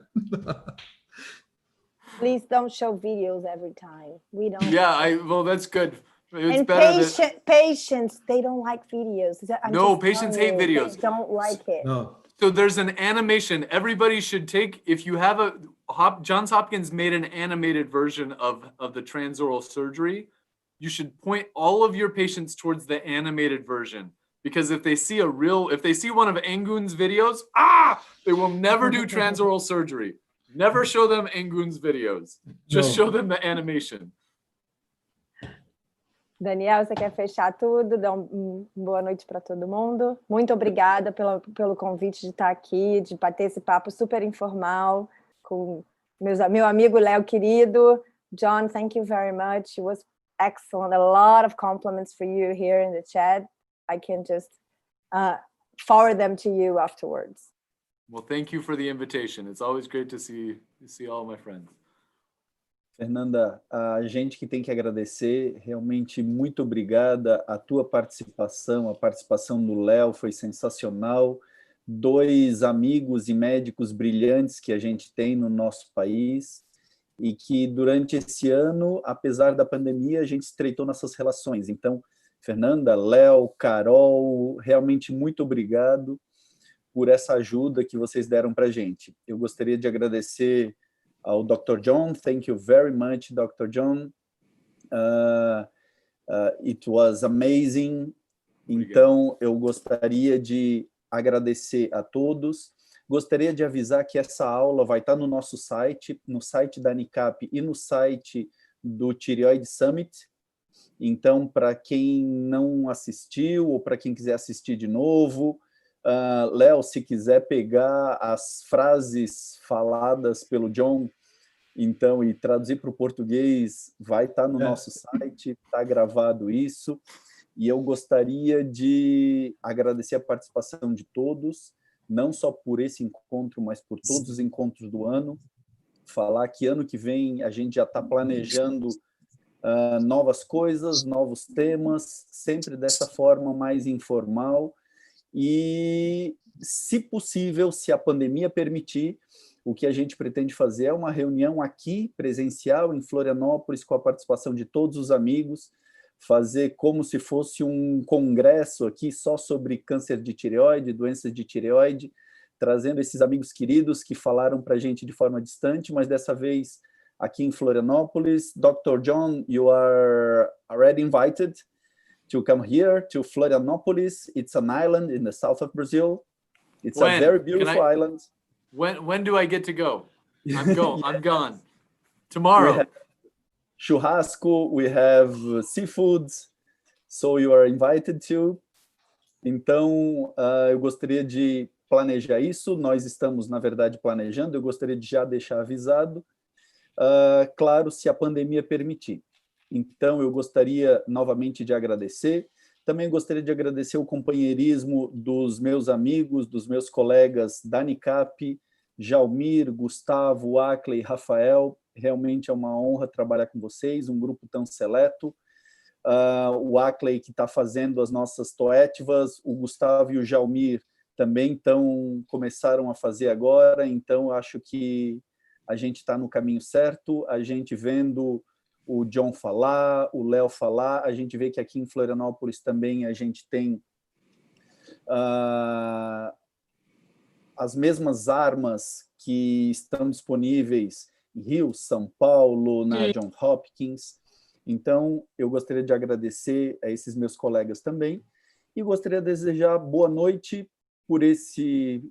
Please don't show videos every time. We don't. Yeah, well, that's good. It's and better patients, they don't like videos. Patients hate videos. They don't like it. No. So there's an animation. Everybody should take, if you have Johns Hopkins made an animated version of the transoral surgery. You should point all of your patients towards the animated version. Because if they see one of Angun's videos, they will never do transoral surgery. Never show them Angun's videos. Just show them the animation. Daniel, você quer fechar tudo? Dar boa noite para todo mundo. Muito obrigada pelo convite de estar aqui, de bater esse papo super informal com meu amigo Léo querido. John, thank you very much. It was excellent. A lot of compliments for you here in the chat. I can just forward them to you afterwards. Well, thank you for the invitation. It's always great to see all my friends. Fernanda, a gente que tem que agradecer, realmente muito obrigada. A tua participação, a participação do Léo foi sensacional. 2 amigos e médicos brilhantes que a gente tem no nosso país e que durante esse ano, apesar da pandemia, a gente estreitou nossas relações. Então, Fernanda, Léo, Carol, realmente muito obrigado por essa ajuda que vocês deram para a gente. Eu gostaria de agradecer ao Dr. John. Thank you very much, Dr. John. It was amazing. Então, eu gostaria de agradecer a todos. Gostaria de avisar que essa aula vai estar no nosso site, no site da Nicap e no site do Thyroid Summit. Então, para quem não assistiu ou para quem quiser assistir de novo, Léo, se quiser pegar as frases faladas pelo John, então, e traduzir para o português, vai estar no nosso site, está gravado isso. E eu gostaria de agradecer a participação de todos, não só por esse encontro, mas por todos os encontros do ano. Falar que ano que vem a gente já está planejando novas coisas, novos temas, sempre dessa forma mais informal. E, se possível, se a pandemia permitir, o que a gente pretende fazer é uma reunião aqui, presencial, em Florianópolis, com a participação de todos os amigos, fazer como se fosse um congresso aqui só sobre câncer de tireoide, doenças de tireoide, trazendo esses amigos queridos que falaram para a gente de forma distante, mas dessa vez aqui em Florianópolis. Dr. John, you are already invited to come here to Florianópolis. It's an island in the south of Brazil. It's a very beautiful island. When do I get to go? I'm going. I'm gone. Tomorrow. We have churrasco, we have seafoods, so you are invited to. Então, eu gostaria de planejar isso. Nós estamos, na verdade, planejando. Eu gostaria de já deixar avisado. Claro, se a pandemia permitir. Então, eu gostaria novamente de agradecer. Também gostaria de agradecer o companheirismo dos meus amigos, dos meus colegas da Nicap, Jalmir, Gustavo, Ackley, Rafael. Realmente é uma honra trabalhar com vocês, um grupo tão seleto. O Ackley, que está fazendo as nossas toetivas, o Gustavo e o Jalmir também começaram a fazer agora, então acho que a gente está no caminho certo. A gente vendo o John falar, o Léo falar, a gente vê que aqui em Florianópolis também a gente tem as mesmas armas que estão disponíveis em Rio, São Paulo, na John Hopkins. Então, eu gostaria de agradecer a esses meus colegas também e gostaria de desejar boa noite por esse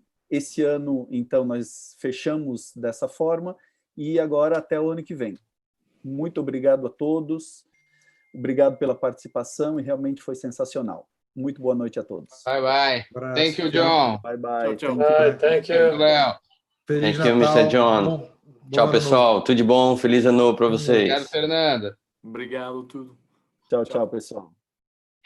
ano. Então, nós fechamos dessa forma e agora até o ano que vem. Muito obrigado a todos, obrigado pela participação e realmente foi sensacional. Muito boa noite a todos. Bye, bye. Thank you, John. Bye, bye. Tchau, tchau. Thank you. Léo. Feliz Thank you, Natal. Mr. John. Bom Tchau, ano pessoal. Tudo de bom. Feliz ano novo para vocês. Obrigado, Fernanda. Obrigado, tudo. Tchau, tchau, pessoal.